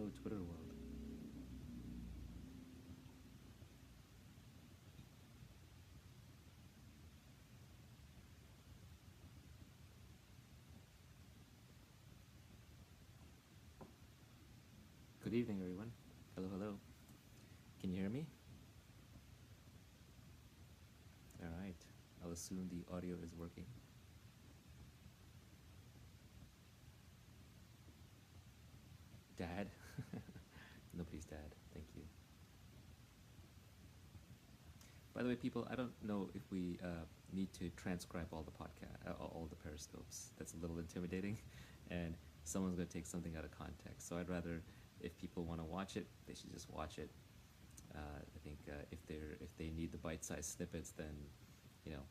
Hello, Twitter world. Good evening, everyone. Hello, hello. Can you hear me? All right. I'll assume the audio is working. Dad? Nobody's dad. Thank you. By the way, people, I don't know if we need to transcribe all the podcast, all the periscopes. That's a little intimidating, and someone's going to take something out of context. So I'd rather, if people want to watch it, they should just watch it. I think if they need the bite-sized snippets, then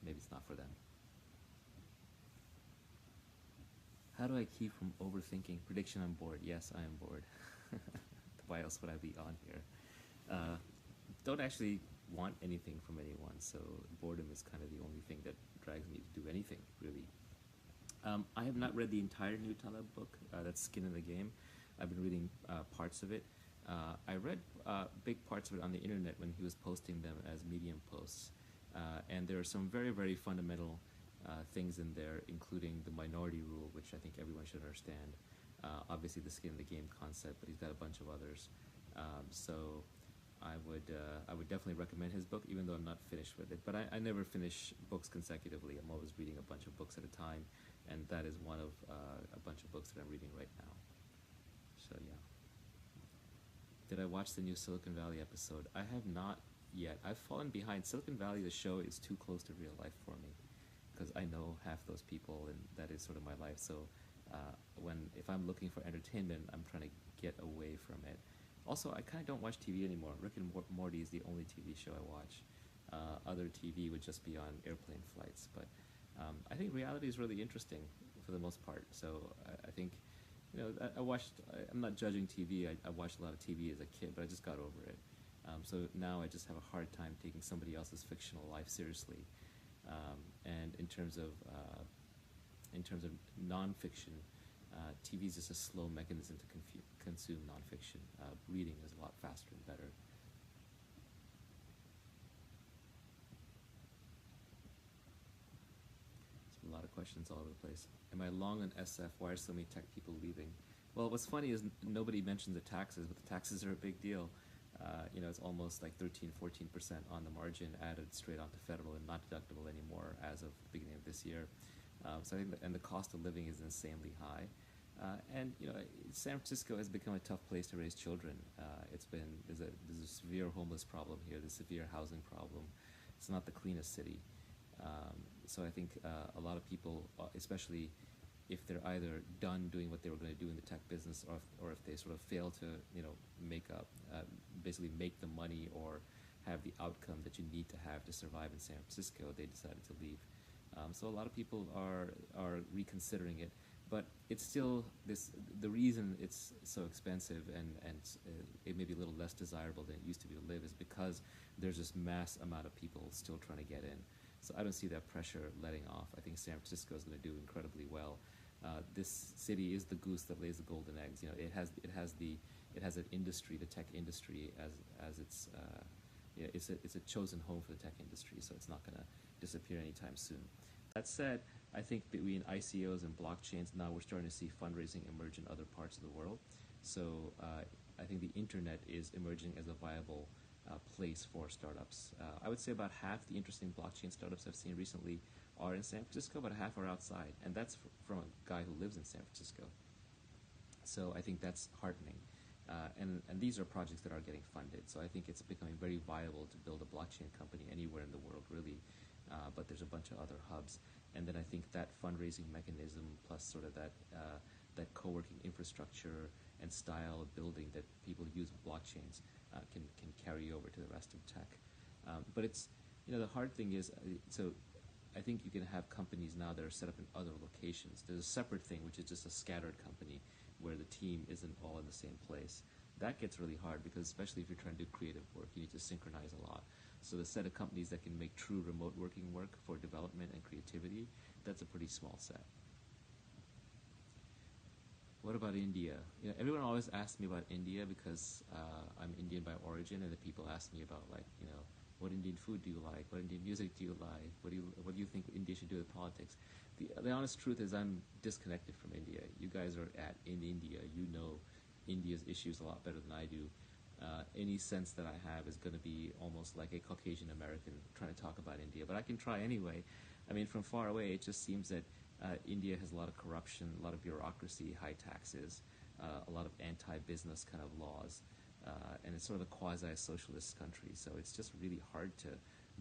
maybe it's not for them. How do I keep from overthinking? Prediction: I'm bored. Yes, I am bored. Why else would I be on here? Uh, don't actually want anything from anyone, so boredom is kind of the only thing that drags me to do anything, really. I have not read the entire new Taleb book. That's Skin in the Game. I've been reading parts of it. I read big parts of it on the internet when he was posting them as Medium posts. And there are some very, very fundamental things in there, including the minority rule, which I think everyone should understand. Obviously, the skin in the game concept, but he's got a bunch of others. So I would definitely recommend his book, even though I'm not finished with it. But I never finish books consecutively. I'm always reading a bunch of books at a time, and that is one of a bunch of books that I'm reading right now. So yeah. Did I watch the new Silicon Valley episode? I have not yet. I've fallen behind. Silicon Valley, the show, is too close to real life for me because I know half those people, and that is sort of my life. So if I'm looking for entertainment, I'm trying to get away from it. Also, I kind of don't watch TV anymore. Rick and Morty is the only TV show I watch. Other TV would just be on airplane flights. But I think reality is really interesting for the most part. So I think, I watched. I'm not judging TV. I watched a lot of TV as a kid, but I just got over it. So now I just have a hard time taking somebody else's fictional life seriously. And in terms of nonfiction, TV is just a slow mechanism to consume nonfiction. Reading is a lot faster and better. There's a lot of questions all over the place. Am I long on SF? Why are so many tech people leaving? Well, what's funny is nobody mentions the taxes, but the taxes are a big deal. It's almost like 13, 14% on the margin added straight onto federal and not deductible anymore as of the beginning of this year. So I think, and the cost of living is insanely high. San Francisco has become a tough place to raise children. There's a severe homeless problem here, there's a severe housing problem. It's not the cleanest city. So I think a lot of people, especially if they're either done doing what they were going to do in the tech business, or if they sort of fail to basically make the money or have the outcome that you need to have to survive in San Francisco, they decided to leave. So a lot of people are reconsidering it, but it's still the reason it's so expensive and it may be a little less desirable than it used to be to live is because there's this mass amount of people still trying to get in. So I don't see that pressure letting off. I think San Francisco is going to do incredibly well. This city is the goose that lays the golden eggs. It has an industry, the tech industry, as it's a chosen home for the tech industry. So it's not going to disappear anytime soon. That said, I think between ICOs and blockchains, now we're starting to see fundraising emerge in other parts of the world. So I think the internet is emerging as a viable place for startups. I would say about half the interesting blockchain startups I've seen recently are in San Francisco, but half are outside, and that's from a guy who lives in San Francisco. So I think that's heartening. And these are projects that are getting funded. So I think it's becoming very viable to build a blockchain company anywhere in the world, really. But there's a bunch of other hubs. And then I think that fundraising mechanism plus sort of that co-working infrastructure and style of building that people use with blockchains can carry over to the rest of tech. But it's, the hard thing is, so I think you can have companies now that are set up in other locations. There's a separate thing, which is just a scattered company where the team isn't all in the same place. That gets really hard because especially if you're trying to do creative work, you need to synchronize a lot. So the set of companies that can make true remote working work for development and creativity, that's a pretty small set. What about India? Everyone always asks me about India because I'm Indian by origin, and the people ask me about, like, what Indian food do you like? What Indian music do you like? What do you think India should do with politics? The honest truth is I'm disconnected from India. You guys are in India. You know India's issues a lot better than I do. Any sense that I have is going to be almost like a Caucasian American trying to talk about India, but I can try anyway. I mean, from far away, it just seems that India has a lot of corruption, a lot of bureaucracy, high taxes, a lot of anti-business kind of laws, and it's sort of a quasi-socialist country. So it's just really hard to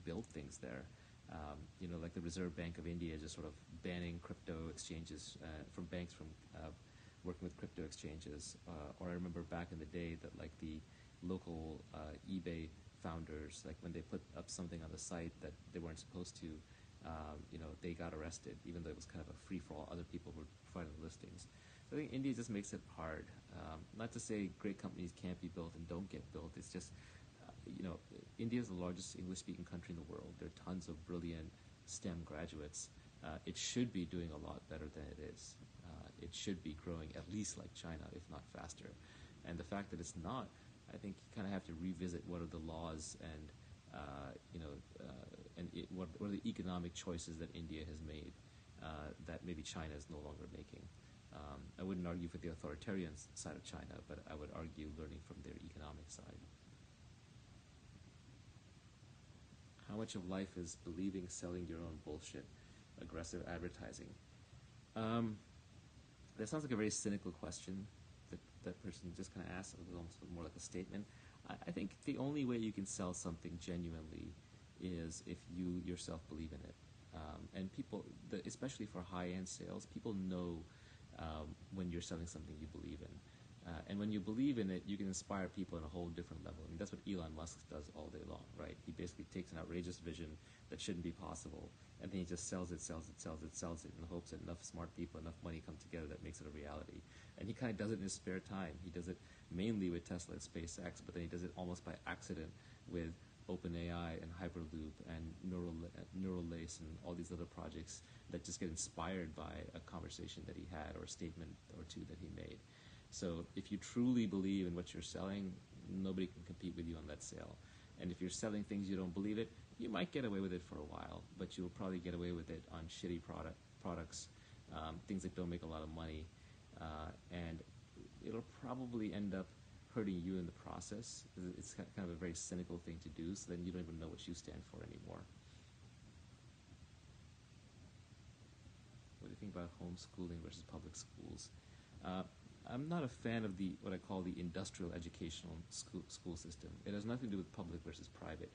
build things there. Like the Reserve Bank of India just sort of banning crypto exchanges from banks from working with crypto exchanges. Or I remember back in the day that, like, the local eBay founders, like when they put up something on the site that they weren't supposed to, they got arrested, even though it was kind of a free-for-all. Other people were providing the listings. So I think India just makes it hard. Not to say great companies can't be built and don't get built. It's just, India is the largest English-speaking country in the world. There are tons of brilliant STEM graduates. It should be doing a lot better than it is. It should be growing at least like China, if not faster. And the fact that it's not, I think you kind of have to revisit what are the laws and what are the economic choices that India has made that maybe China is no longer making. I wouldn't argue for the authoritarian side of China, but I would argue learning from their economic side. How much of life is believing, selling your own bullshit, aggressive advertising? That sounds like a very cynical question that person just kind of asked. It was almost more like a statement. I think the only way you can sell something genuinely is if you yourself believe in it. And people, especially for high-end sales, people know when you're selling something you believe in. And when you believe in it, you can inspire people on a whole different level. I mean, that's what Elon Musk does all day long, right? He basically takes an outrageous vision that shouldn't be possible, and then he just sells it in the hopes that enough smart people, enough money come together that makes it a reality. And he kind of does it in his spare time. He does it mainly with Tesla and SpaceX, but then he does it almost by accident with OpenAI and Hyperloop and Neural Lace and all these other projects that just get inspired by a conversation that he had or a statement or two that he made. So if you truly believe in what you're selling, nobody can compete with you on that sale. And if you're selling things you don't believe it, you might get away with it for a while, but you'll probably get away with it on shitty products, things that don't make a lot of money, and it'll probably end up hurting you in the process. It's kind of a very cynical thing to do, so then you don't even know what you stand for anymore. What do you think about homeschooling versus public schools? I'm not a fan of what I call the industrial educational school system. It has nothing to do with public versus private.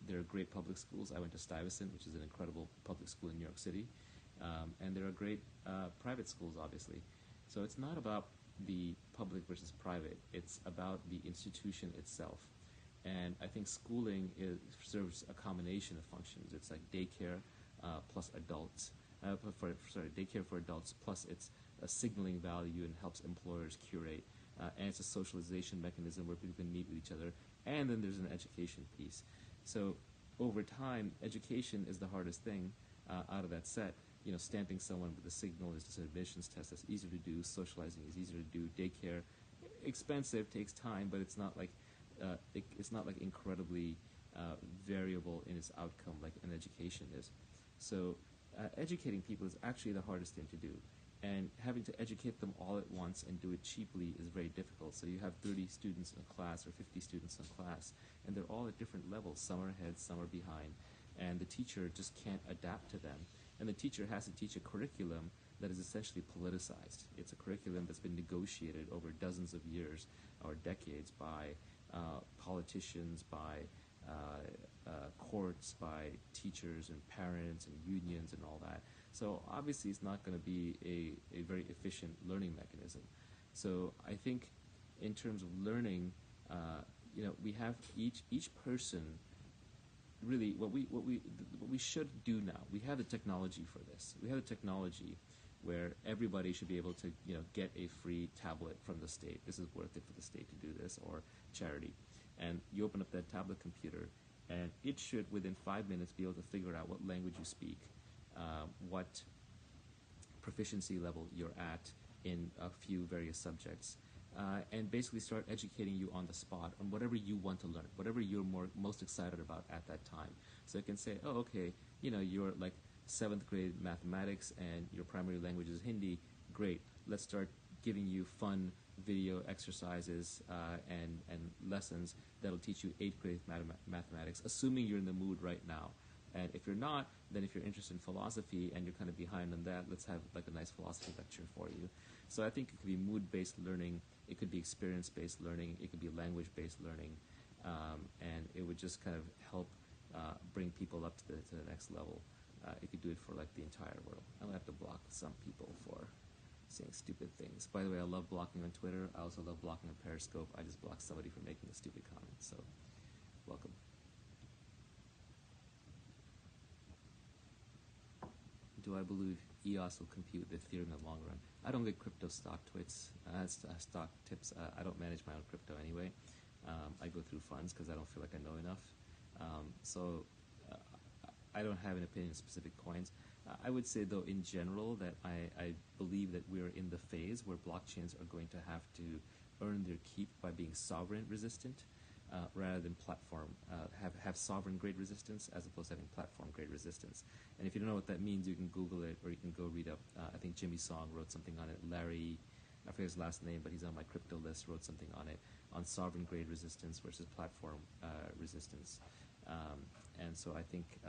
There are great public schools. I went to Stuyvesant, which is an incredible public school in New York City. And there are great private schools, obviously. So it's not about the public versus private. It's about the institution itself. And I think schooling serves a combination of functions. It's like daycare plus adults. Daycare for adults, plus it's a signaling value and helps employers curate. And it's a socialization mechanism where people can meet with each other. And then there's an education piece. So over time, education is the hardest thing out of that set. Stamping someone with a signal is just an admissions test. That's easier to do. Socializing is easier to do. Daycare, expensive, takes time, but it's not like incredibly variable in its outcome like an education is. So educating people is actually the hardest thing to do. And having to educate them all at once and do it cheaply is very difficult. So you have 30 students in a class or 50 students in a class, and they're all at different levels. Some are ahead, some are behind. And the teacher just can't adapt to them. And the teacher has to teach a curriculum that is essentially politicized. It's a curriculum that's been negotiated over dozens of years or decades by politicians, by courts, by teachers and parents and unions and all that. So obviously it's not going to be a very efficient learning mechanism. So I think in terms of learning, we have each person. Really, what we should do now. We have the technology for this. We have the technology where everybody should be able to get a free tablet from the state. This is worth it for the state to do this, or charity. And you open up that tablet computer, and it should within 5 minutes be able to figure out what language you speak, what proficiency level you're at in a few various subjects, and basically start educating you on the spot on whatever you want to learn, whatever you're most excited about at that time. So it can say, oh, okay, you're like 7th grade mathematics and your primary language is Hindi. Great, let's start giving you fun video exercises and lessons that'll teach you 8th grade mathematics, assuming you're in the mood right now. And if you're not, then if you're interested in philosophy and you're kind of behind on that, let's have like a nice philosophy lecture for you. So I think it could be mood-based learning, it could be experience-based learning, it could be language-based learning, and it would just kind of help bring people up to the next level. It could do it for like the entire world. I'm gonna have to block some people for saying stupid things. By the way, I love blocking on Twitter. I also love blocking on Periscope. I just blocked somebody for making a stupid comment, so welcome. Do I believe EOS will compute the Ethereum in the long run? I don't get crypto stock stock tips. I don't manage my own crypto anyway. I go through funds because I don't feel like I know enough. So I don't have an opinion on specific coins. I would say, though, in general, that I believe that we're in the phase where blockchains are going to have to earn their keep by being sovereign resistant rather than platform, have sovereign grade resistance as opposed to having platform grade resistance. And if you don't know what that means, you can Google it or you can go read up. I think Jimmy Song wrote something on it. Larry, I forget his last name, but he's on my crypto list, wrote something on it, on sovereign grade resistance versus platform resistance. And so I think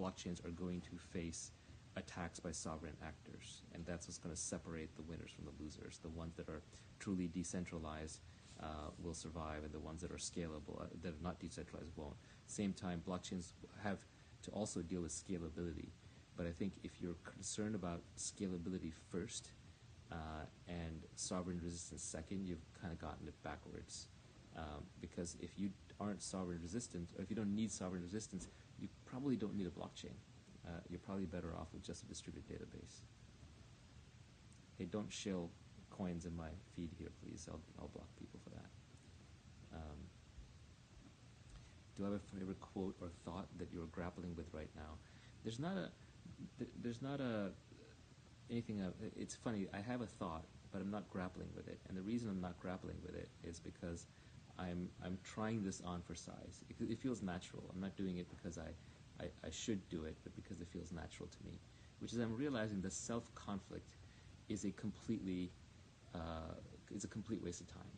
blockchains are going to face attacks by sovereign actors, and that's what's going to separate the winners from the losers. The ones that are truly decentralized will survive, and the ones that are scalable, that are not decentralized, won't. Same time, blockchains have to also deal with scalability, but I think if you're concerned about scalability first and sovereign resistance second, you've kind of gotten it backwards. Because if you aren't sovereign resistant, or if you don't need sovereign resistance, you probably don't need a blockchain. You're probably better off with just a distributed database. Hey, don't shill coins in my feed here, please. I'll block people for that. Do I have a favorite quote or thought that you're grappling with right now? There's not anything. It's funny. I have a thought, but I'm not grappling with it. And the reason I'm not grappling with it is because I'm trying this on for size. It feels natural. I'm not doing it because I should do it, but because it feels natural to me. Which is, I'm realizing that self-conflict is a complete waste of time.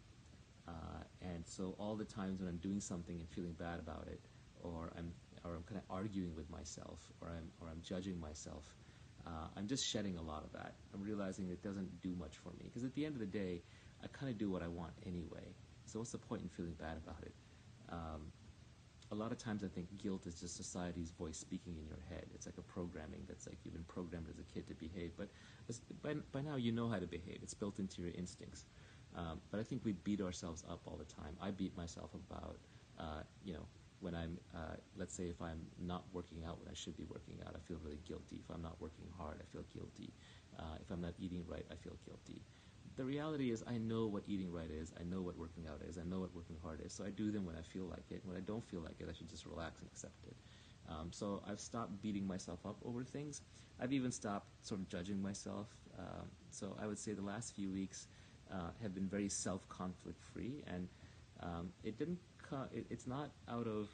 And so all the times when I'm doing something and feeling bad about it, or I'm kind of arguing with myself, or I'm judging myself, I'm just shedding a lot of that. I'm realizing it doesn't do much for me, because at the end of the day, I kind of do what I want anyway. So what's the point in feeling bad about it? A lot of times I think guilt is just society's voice speaking in your head. It's like a programming that's like you've been programmed as a kid to behave, but by now you know how to behave. It's built into your instincts. But I think we beat ourselves up all the time. I beat myself about, when I'm, let's say if I'm not working out when I should be working out, I feel really guilty. If I'm not working hard, I feel guilty. If I'm not eating right, I feel guilty. The reality is I know what eating right is, I know what working out is, I know what working hard is, so I do them when I feel like it. When I don't feel like it, I should just relax and accept it. So I've stopped beating myself up over things. I've even stopped sort of judging myself. So I would say the last few weeks have been very self-conflict free, and it's not out of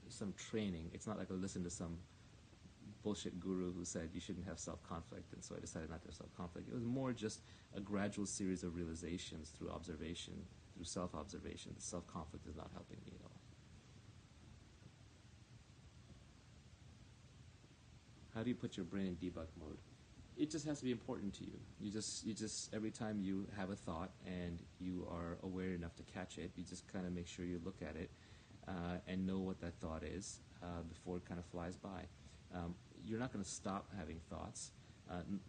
some training. It's not like I listened to some bullshit guru who said you shouldn't have self-conflict, and so I decided not to have self-conflict. It was more just a gradual series of realizations through observation, through self-observation. The self-conflict is not helping me at all. How do you put your brain in debug mode? It just has to be important to you. You just every time you have a thought and you are aware enough to catch it, you just kind of make sure you look at it and know what that thought is before it kind of flies by. You're not going to stop having thoughts,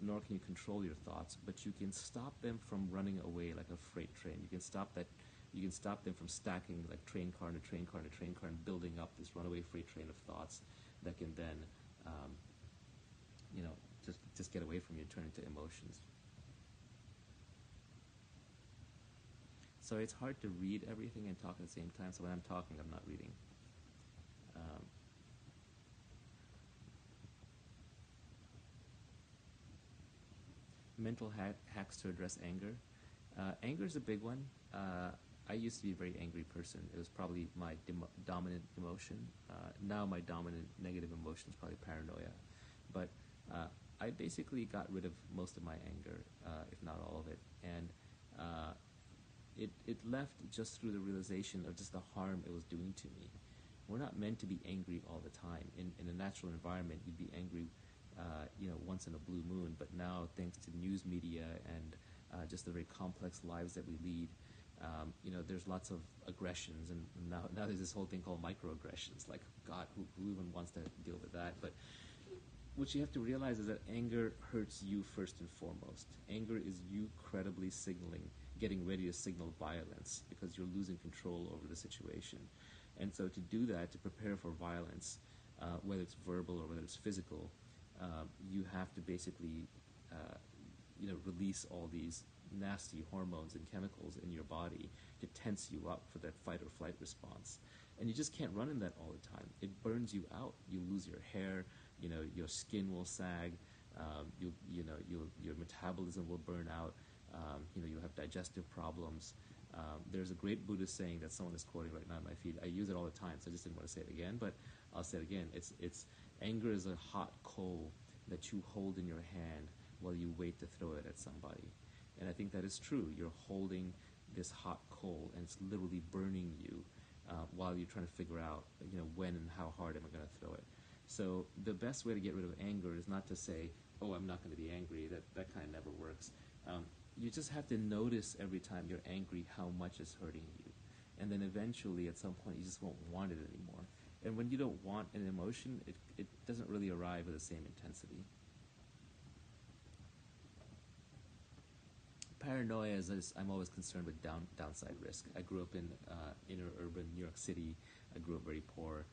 nor can you control your thoughts, but you can stop them from running away like a freight train. You can stop that. You can stop them from stacking like train car and a train car and a train car and building up this runaway freight train of thoughts that can then, just get away from you and turn into emotions. So it's hard to read everything and talk at the same time. So when I'm talking, I'm not reading. mental hacks to address anger. Anger is a big one. I used to be a very angry person. It was probably my dominant emotion. Now my dominant negative emotion is probably paranoia. But I basically got rid of most of my anger, if not all of it. And it left just through the realization of just the harm it was doing to me. We're not meant to be angry all the time. In a natural environment, you'd be angry, once in a blue moon. But now, thanks to news media and just the very complex lives that we lead, there's lots of aggressions, and now there's this whole thing called microaggressions. Like, God, who even wants to deal with that? But what you have to realize is that anger hurts you first and foremost. Anger is you credibly getting ready to signal violence because you're losing control over the situation. And so to do that, to prepare for violence, whether it's verbal or whether it's physical, you have to basically, release all these nasty hormones and chemicals in your body to tense you up for that fight or flight response. And you just can't run in that all the time. It burns you out. You lose your hair. Your skin will sag. Your metabolism will burn out. You'll have digestive problems. There's a great Buddhist saying that someone is quoting right now in my feed. I use it all the time, so I just didn't want to say it again, but I'll say it again. It's anger is a hot coal that you hold in your hand while you wait to throw it at somebody. And I think that is true. You're holding this hot coal, and it's literally burning you while you're trying to figure out, when and how hard am I going to throw it. So the best way to get rid of anger is not to say, oh, I'm not going to be angry. That kind of never works. You just have to notice every time you're angry how much it's hurting you. And then eventually, at some point, you just won't want it anymore. And when you don't want an emotion, it doesn't really arrive with the same intensity. Paranoia is I'm always concerned with downside risk. I grew up in inner urban New York City. I grew up very poor.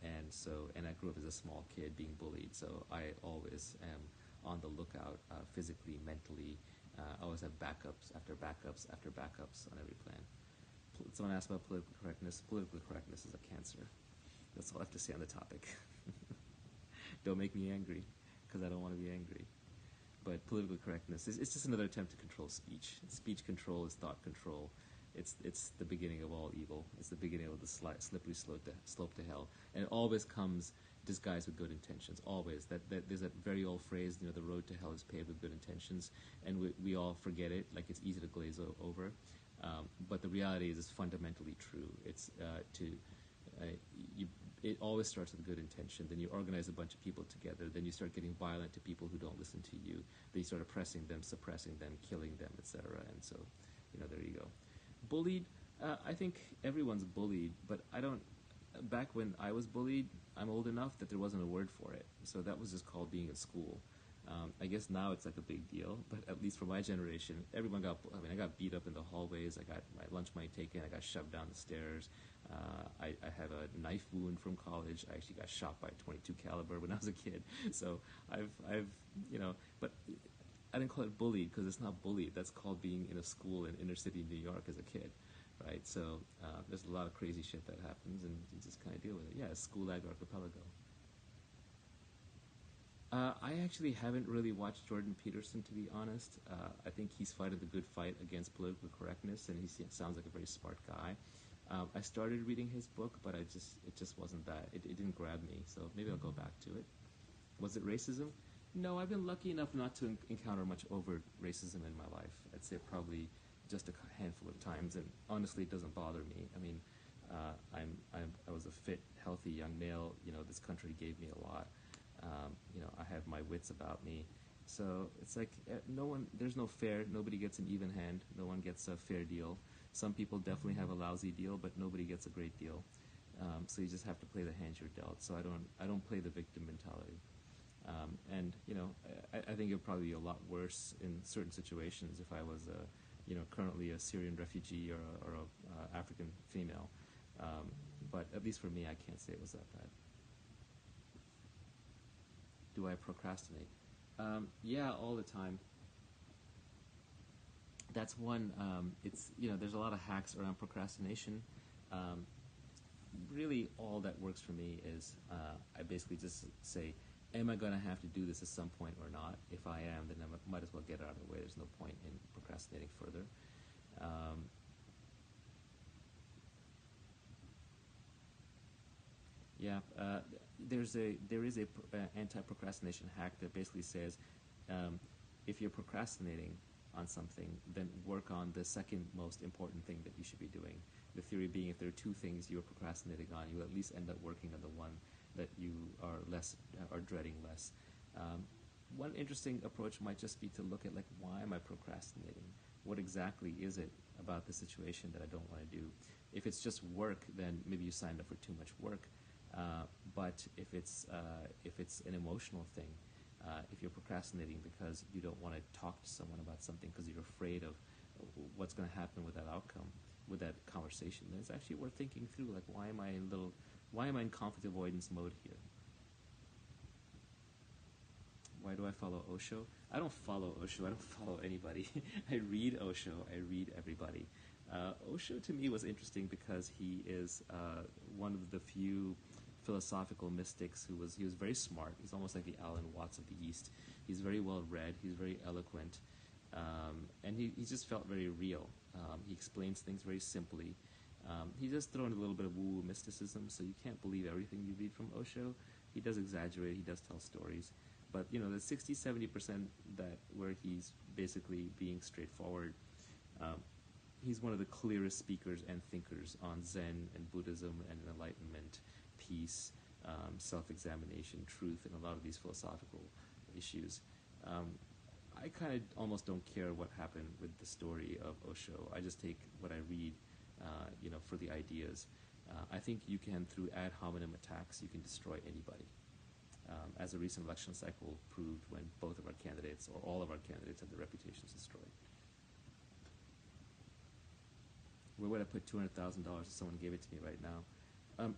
And I grew up as a small kid being bullied, so I always am on the lookout physically, mentally. I always have backups after backups after backups on every plan. Someone asked about political correctness. Political correctness is a cancer. That's all I have to say on the topic. Don't make me angry, because I don't want to be angry. But political correctness it's just another attempt to control speech. Speech control is thought control. It's the beginning of all evil. It's the beginning of the slippery slope to hell. And it always comes disguised with good intentions. Always. There's that very old phrase, the road to hell is paved with good intentions. And we all forget it, like it's easy to glaze over. But the reality is it's fundamentally true. It always starts with a good intention. Then you organize a bunch of people together. Then you start getting violent to people who don't listen to you. Then you start oppressing them, suppressing them, killing them, etc. And so, there you go. Bullied, I think everyone's bullied, but I don't. Back when I was bullied, I'm old enough that there wasn't a word for it. So that was just called being in school. I guess now it's like a big deal, but at least for my generation, everyone I got beat up in the hallways. I got my lunch money taken. I got shoved down the stairs. I have a knife wound from college. I actually got shot by a .22 caliber when I was a kid. So but I didn't call it bullied because it's not bullied. That's called being in a school in inner city New York as a kid, right? So there's a lot of crazy shit that happens, and you just kind of deal with it. Yeah, it's School-Ag Archipelago. I actually haven't really watched Jordan Peterson, to be honest. I think he's fighting the good fight against political correctness, and he sounds like a very smart guy. I started reading his book, but it just wasn't that. It didn't grab me, so maybe I'll go back to it. Was it racism? No, I've been lucky enough not to encounter much overt racism in my life. I'd say probably just a handful of times, and honestly, it doesn't bother me. I mean, I was a fit, healthy young male. This country gave me a lot. I have my wits about me. So it's like there's no fair, nobody gets an even hand, no one gets a fair deal. Some people definitely have a lousy deal, but nobody gets a great deal. So you just have to play the hand you're dealt. So I don't play the victim mentality. I think it would probably be a lot worse in certain situations if I was currently a Syrian refugee or a African female. But at least for me, I can't say it was that bad. Do I procrastinate? Yeah, all the time. That's one. There's a lot of hacks around procrastination. Really, all that works for me is I basically just say, am I going to have to do this at some point or not? If I am, then I might as well get it out of the way. There's no point in procrastinating further. Um, yeah, there is a anti-procrastination hack that basically says, um, if you're procrastinating on something, then work on the second most important thing that you should be doing. The theory being, if there are two things you're procrastinating on, you at least end up working on the one that you are dreading less. Um, One interesting approach might just be to look at, like, why am I procrastinating? What exactly is it about the situation that I don't want to do? If it's just work, then maybe you signed up for too much work. But if it's an emotional thing, if you're procrastinating because you don't want to talk to someone about something because you're afraid of what's going to happen with that outcome, with that conversation, then it's actually worth thinking through. Like, why am I in conflict avoidance mode here? Why do I follow Osho? I don't follow Osho. I don't follow anybody. I read Osho. I read everybody. Osho to me was interesting because he is one of the few philosophical mystics he was very smart. He's almost like the Alan Watts of the East. He's very well read. He's very eloquent. And he just felt very real. He explains things very simply. He does throw in a little bit of woo-woo mysticism, so you can't believe everything you read from Osho. He does exaggerate. He does tell stories. But, the 60-70% that where he's basically being straightforward, he's one of the clearest speakers and thinkers on Zen and Buddhism and enlightenment, peace, self-examination, truth, and a lot of these philosophical issues. I kind of almost don't care what happened with the story of Osho. I just take what I read, for the ideas. I think you can, through ad hominem attacks, you can destroy anybody. As a recent election cycle proved, when both of our candidates, or all of our candidates, had their reputations destroyed. Where would I put $200,000 if someone gave it to me right now?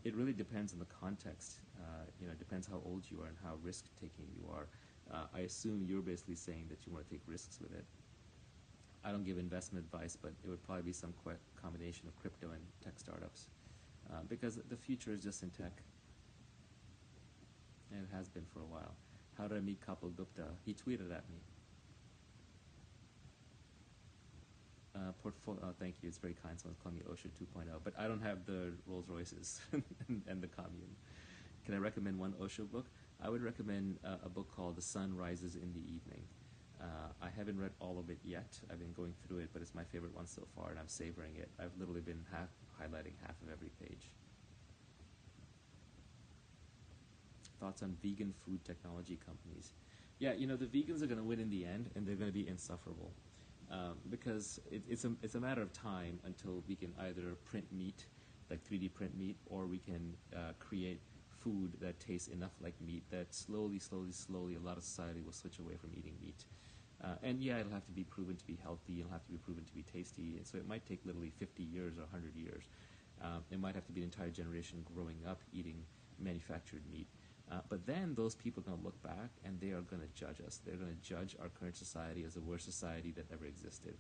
It really depends on the context. It depends how old you are and how risk-taking you are. I assume you're basically saying that you want to take risks with it. I don't give investment advice, but it would probably be some combination of crypto and tech startups. Because the future is just in tech. And it has been for a while. How did I meet Kapil Gupta? He tweeted at me. Thank you. It's very kind. Someone's calling me Osho 2.0. But I don't have the Rolls Royces and the commune. Can I recommend one Osho book? I would recommend a book called The Sun Rises in the Evening. I haven't read all of it yet. I've been going through it, but it's my favorite one so far, and I'm savoring it. I've literally been highlighting half of every page. Thoughts on vegan food technology companies? Yeah, the vegans are going to win in the end, and they're going to be insufferable. Because it's a matter of time until we can either print meat, like 3D print meat, or we can create food that tastes enough like meat that slowly, a lot of society will switch away from eating meat. And yeah, it'll have to be proven to be healthy, it'll have to be proven to be tasty, and so it might take literally 50 years or 100 years. It might have to be an entire generation growing up eating manufactured meat. But then those people are going to look back and they are going to judge us. They're going to judge our current society as the worst society that ever existed.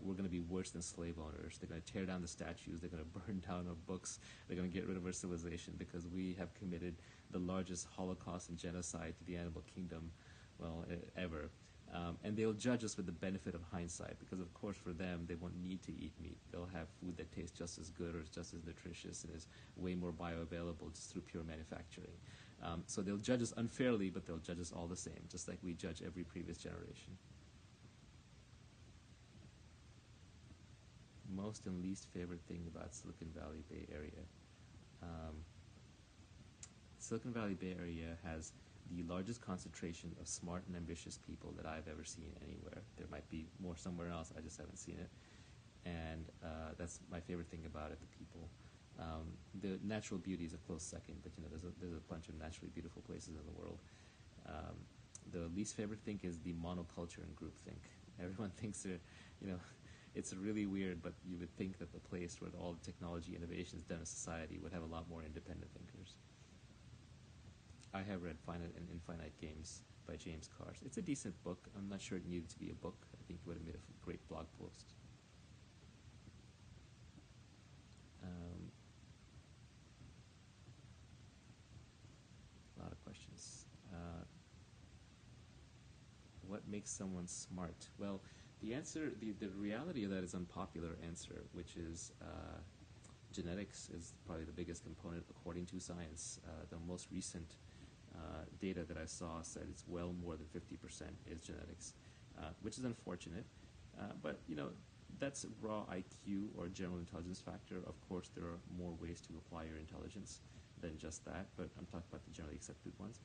We're going to be worse than slave owners. They're going to tear down the statues. They're going to burn down our books. They're going to get rid of our civilization because we have committed the largest Holocaust and genocide to the animal kingdom, ever. And they'll judge us with the benefit of hindsight because, of course, for them, they won't need to eat meat. They'll have food that tastes just as good or is just as nutritious and is way more bioavailable just through pure manufacturing. So they'll judge us unfairly, but they'll judge us all the same, just like we judge every previous generation. Most and least favorite thing about Silicon Valley Bay Area. Silicon Valley Bay Area has the largest concentration of smart and ambitious people that I've ever seen anywhere. There might be more somewhere else, I just haven't seen it. And that's my favorite thing about it, the people. The natural beauty is a close second, but there's a bunch of naturally beautiful places in the world. The least favorite thing is the monoculture and groupthink. Everyone thinks it's really weird, but you would think that the place where all the technology innovations done in society would have a lot more independent thinkers. I have read Finite and Infinite Games by James Cars. It's a decent book. I'm not sure it needed to be a book. I think it would have made a great blog post. A lot of questions. makes someone smart? Well, the reality of that is unpopular answer, which is genetics is probably the biggest component according to science. The most recent data that I saw said it's well more than 50% is genetics, which is unfortunate. But that's raw IQ or general intelligence factor. Of course, there are more ways to apply your intelligence than just that, but I'm talking about the generally accepted ones.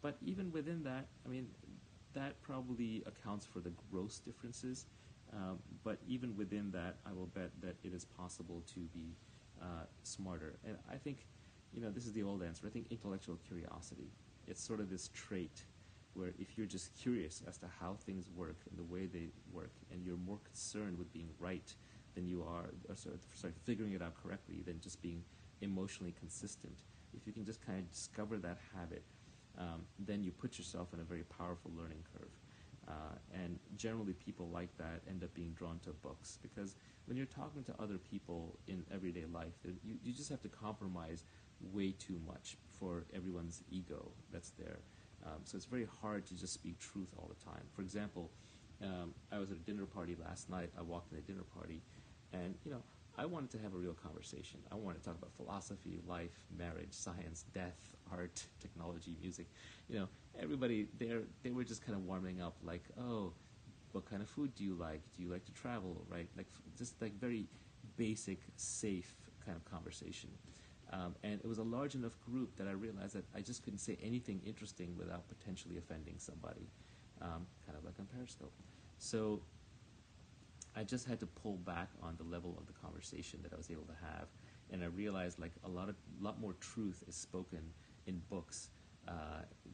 But even within that, I mean, that probably accounts for the gross differences. But even within that, I will bet that it is possible to be smarter. And I think, this is the old answer. I think intellectual curiosity. It's sort of this trait where if you're just curious as to how things work and the way they work, and you're more concerned with being right than you are, figuring it out correctly than just being emotionally consistent. If you can just kind of discover that habit, then you put yourself in a very powerful learning curve. And generally people like that end up being drawn to books, because when you're talking to other people in everyday life, you just have to compromise way too much for everyone's ego that's there. So it's very hard to just speak truth all the time. For example, I was at a dinner party last night. I walked in a dinner party, and I wanted to have a real conversation. I wanted to talk about philosophy, life, marriage, science, death, art, technology, music. Everybody there, they were just kind of warming up, like, oh, what kind of food do you like? Do you like to travel, right? Just very basic, safe kind of conversation. And it was a large enough group that I realized that I just couldn't say anything interesting without potentially offending somebody, kind of like on Periscope. So I just had to pull back on the level of the conversation that I was able to have, and I realized a lot more truth is spoken in books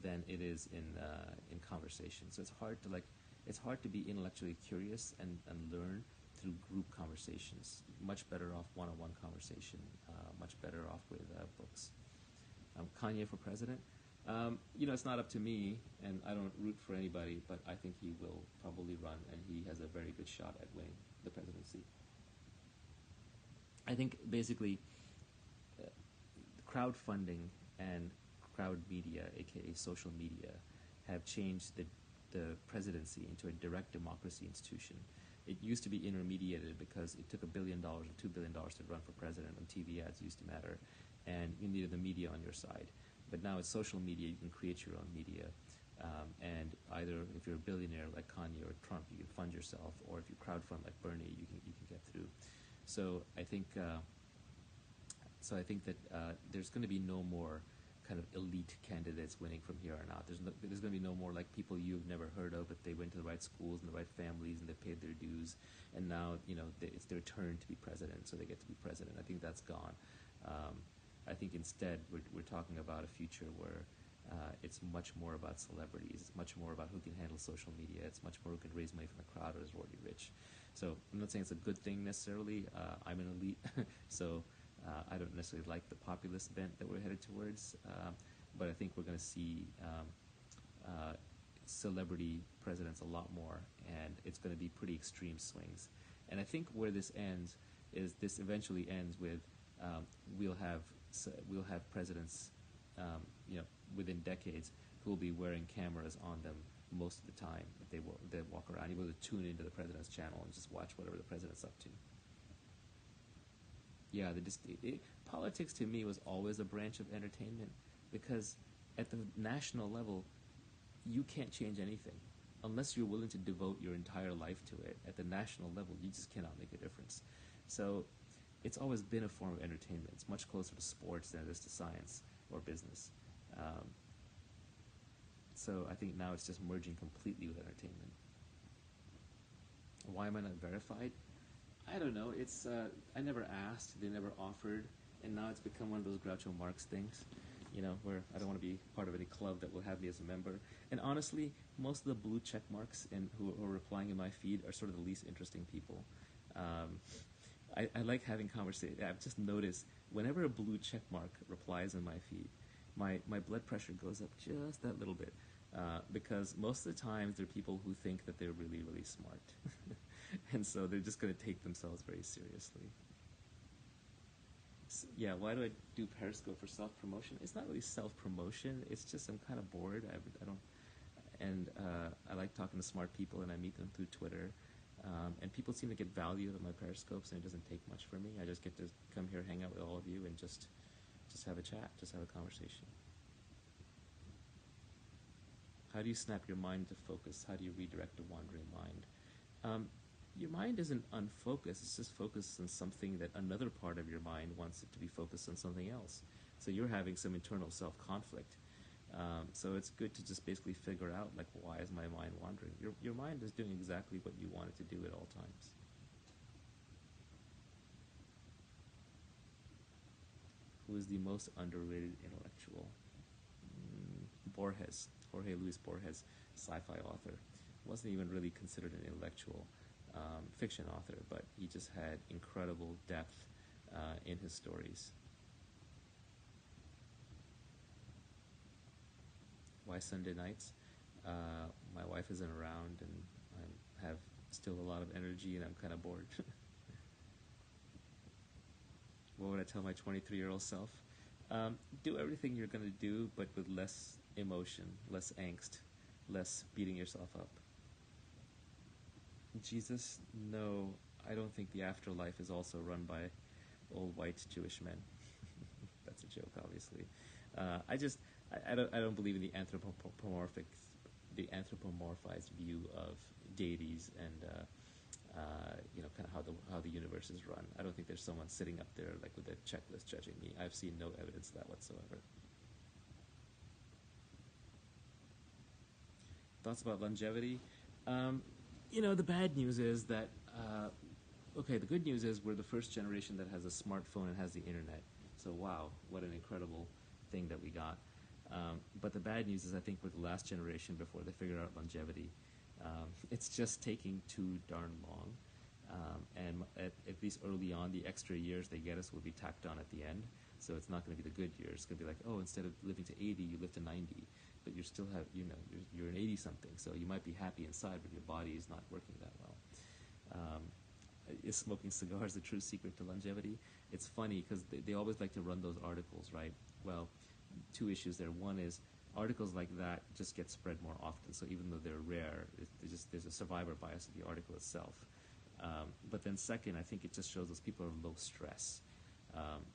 than it is in conversation. So it's hard to be intellectually curious and learn through group conversations. Much better off one-on-one conversation. Much better off with books. Kanye for president. It's not up to me, and I don't root for anybody, but I think he will probably run, and he has a very good shot at winning the presidency. I think basically crowdfunding and crowd media, aka social media, have changed the presidency into a direct democracy institution. It used to be intermediated because it took $1 billion or $2 billion to run for president, and TV ads used to matter, and you needed the media on your side. But now it's social media, you can create your own media. And either if you're a billionaire like Kanye or Trump, you can fund yourself, or if you crowdfund like Bernie, you can get through. So I think that there's going to be no more kind of elite candidates winning from here on out. There's going to be no more like people you've never heard of, but they went to the right schools and the right families and they paid their dues, and now it's their turn to be president, so they get to be president. I think that's gone. I think instead we're talking about a future where it's much more about celebrities. It's much more about who can handle social media. It's much more who can raise money from the crowd or is already rich. So I'm not saying it's a good thing necessarily. I'm an elite, so I don't necessarily like the populist bent that we're headed towards. But I think we're going to see celebrity presidents a lot more, and it's going to be pretty extreme swings. And I think where this ends is this eventually ends with we'll have presidents, within decades who will be wearing cameras on them most of the time. They walk around, able to tune into the president's channel and just watch whatever the president's up to. Yeah, politics to me was always a branch of entertainment, because at the national level, you can't change anything unless you're willing to devote your entire life to it. At the national level, you just cannot make a difference. So it's always been a form of entertainment. It's much closer to sports than it is to science or business. So I think now it's just merging completely with entertainment. Why am I not verified? I don't know. It's I never asked, they never offered, and now it's become one of those Groucho Marx things, where I don't want to be part of any club that will have me as a member. And honestly, most of the blue check marks and who are replying in my feed are sort of the least interesting people. I like having conversations. I've just noticed whenever a blue check mark replies in my feed, my blood pressure goes up just that little bit, because most of the times they're people who think that they're really, really smart. And so they're just going to take themselves very seriously. So, yeah, why do I do Periscope for self-promotion? It's not really self-promotion. It's just I'm kind of bored. I don't, and I like talking to smart people, and I meet them through Twitter. And people seem to get value out of my periscopes, and it doesn't take much for me. I just get to come here, hang out with all of you, and just have a chat, just have a conversation. How do you snap your mind to focus? How do you redirect a wandering mind? Your mind isn't unfocused. It's just focused on something that another part of your mind wants it to be focused on something else. So you're having some internal self-conflict. So it's good to just basically figure out, like, why is my mind wandering? Your mind is doing exactly what you want it to do at all times. Who is the most underrated intellectual? Borges, Jorge Luis Borges, sci-fi author. Wasn't even really considered an intellectual fiction author, but he just had incredible depth in his stories. Why Sunday nights? My wife isn't around, and I have still a lot of energy, and I'm kind of bored. What would I tell my 23-year-old self? Do everything you're going to do, but with less emotion, less angst, less beating yourself up. Jesus, no, I don't think the afterlife is also run by old white Jewish men. That's a joke, obviously. I don't believe in the anthropomorphized view of deities and kind of how the universe is run. I don't think there's someone sitting up there like with a checklist judging me. I've seen no evidence of that whatsoever. Thoughts about longevity? The bad news is that the good news is we're the first generation that has a smartphone and has the internet. So wow, what an incredible thing that we got. But the bad news is I think we're the last generation before they figure out longevity. It's just taking too darn long. And at least early on, the extra years they get us will be tacked on at the end. So it's not going to be the good years. It's going to be like, oh, instead of living to 80, you live to 90. But you still have, you're an 80-something. So you might be happy inside, but your body is not working that well. Is smoking cigars the true secret to longevity? It's funny because they always like to run those articles, right? Well, two issues there. One is articles like that just get spread more often. So even though they're rare, there's a survivor bias of the article itself. But then second, I think it just shows those people are low stress.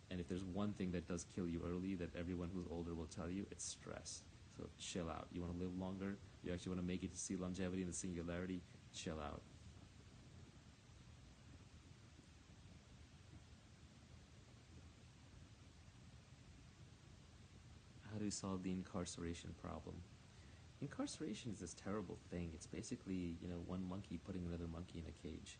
And if there's one thing that does kill you early that everyone who's older will tell you, it's stress. So chill out. You want to live longer? You actually want to make it to see longevity and the singularity? Chill out. How do we solve the incarceration problem? Incarceration is this terrible thing. It's basically, one monkey putting another monkey in a cage.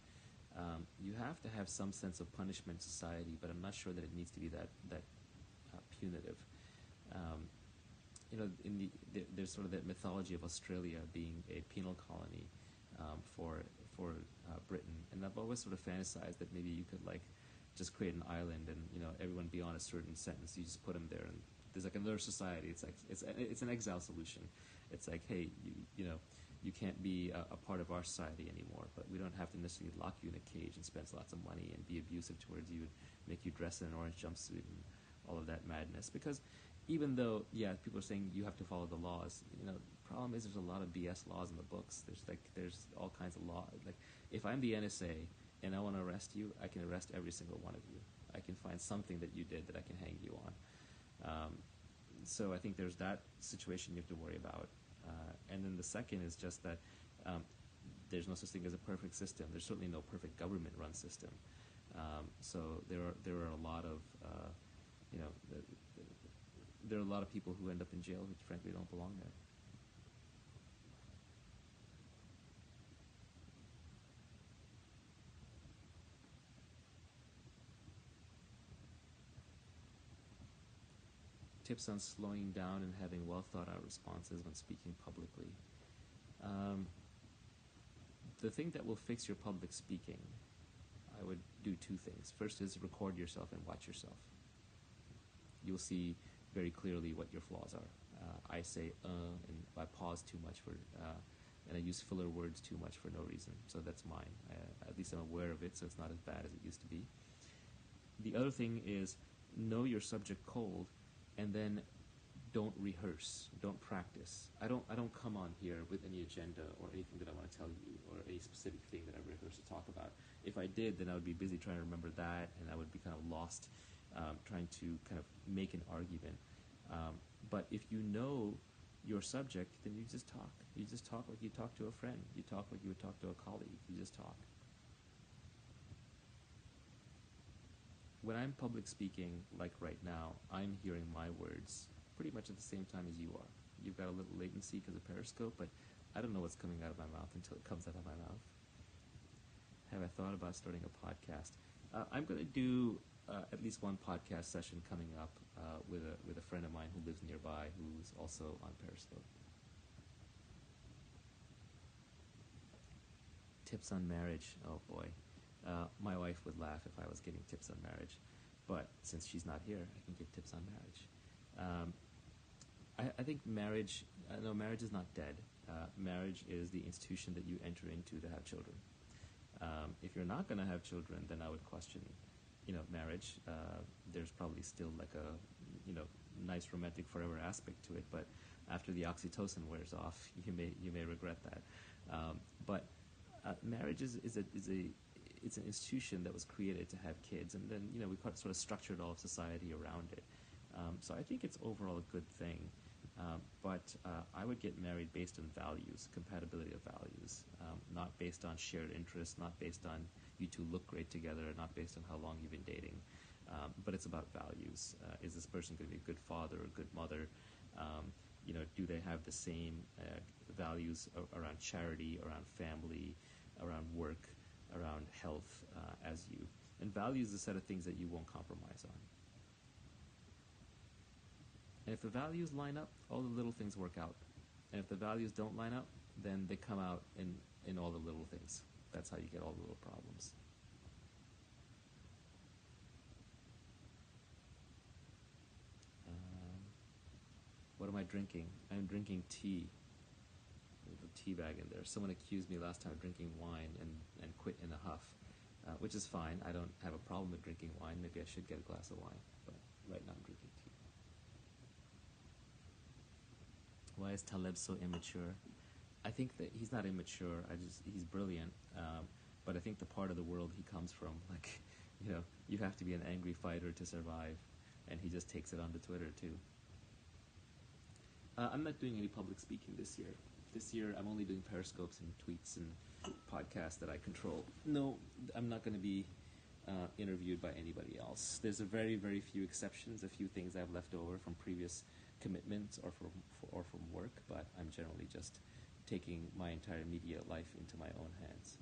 You have to have some sense of punishment in society, but I'm not sure that it needs to be that punitive. There's sort of that mythology of Australia being a penal colony for Britain, and I've always sort of fantasized that maybe you could just create an island and everyone be on a certain sentence. You just put them there, and there's like another society. It's like it's an exile solution. It's like, hey, you can't be a part of our society anymore, but we don't have to necessarily lock you in a cage and spend lots of money and be abusive towards you and make you dress in an orange jumpsuit and all of that madness. Because even though, people are saying you have to follow the laws, the problem is there's a lot of BS laws in the books. There's all kinds of law. Like, if I'm the NSA and I want to arrest you, I can arrest every single one of you. I can find something that you did that I can hang you on. So I think there's that situation you have to worry about. And then the second is just that there's no such thing as a perfect system. There's certainly no perfect government-run system. So there are a lot of there are a lot of people who end up in jail who frankly don't belong there. Tips on slowing down and having well thought out responses when speaking publicly. The thing that will fix your public speaking, I would do two things. First is record yourself and watch yourself. You'll see very clearly what your flaws are. I say and I pause too much and I use filler words too much for no reason. So that's mine. At least I'm aware of it, so it's not as bad as it used to be. The other thing is know your subject cold, and then don't rehearse, don't practice. I don't come on here with any agenda or anything that I want to tell you or any specific thing that I've rehearsed to talk about. If I did, then I would be busy trying to remember that, and I would be kind of lost trying to kind of make an argument. But if you know your subject, then you just talk. You just talk like you talk to a friend. You talk like you would talk to a colleague. You just talk. When I'm public speaking, like right now, I'm hearing my words pretty much at the same time as you are. You've got a little latency because of Periscope, but I don't know what's coming out of my mouth until it comes out of my mouth. Have I thought about starting a podcast? I'm going to do at least one podcast session coming up with a friend of mine who lives nearby, who's also on Periscope. Tips on marriage. Oh boy. My wife would laugh if I was giving tips on marriage, but since she's not here, I can give tips on marriage. I think marriage, no, marriage is not dead. Marriage is the institution that you enter into to have children. If you're not going to have children, then I would question, marriage. There's probably still like a, nice romantic forever aspect to it, but after the oxytocin wears off, you may regret that. But marriage is it's an institution that was created to have kids, and then we sort of structured all of society around it. So I think it's overall a good thing. But I would get married based on values, compatibility of values, not based on shared interests, not based on you two look great together, not based on how long you've been dating. But it's about values. Is this person going to be a good father or a good mother? Do they have the same values around charity, around family, around work, around health as you? And values is a set of things that you won't compromise on. And if the values line up, all the little things work out. And if the values don't line up, then they come out in all the little things. That's how you get all the little problems. What am I drinking? I'm drinking tea. There's a tea bag in there. Someone accused me last time of drinking wine and quit in a huff, which is fine. I don't have a problem with drinking wine. Maybe I should get a glass of wine, but right now I'm drinking tea. Why is Taleb so immature? I think that he's not immature. He's brilliant. But I think the part of the world he comes from, you have to be an angry fighter to survive, and he just takes it onto Twitter too. I'm not doing any public speaking this year. This year I'm only doing periscopes and tweets and podcasts that I control. No, I'm not going to be interviewed by anybody else. There's a very, very few exceptions, a few things I've left over from previous commitments or from work, but I'm generally just taking my entire media life into my own hands.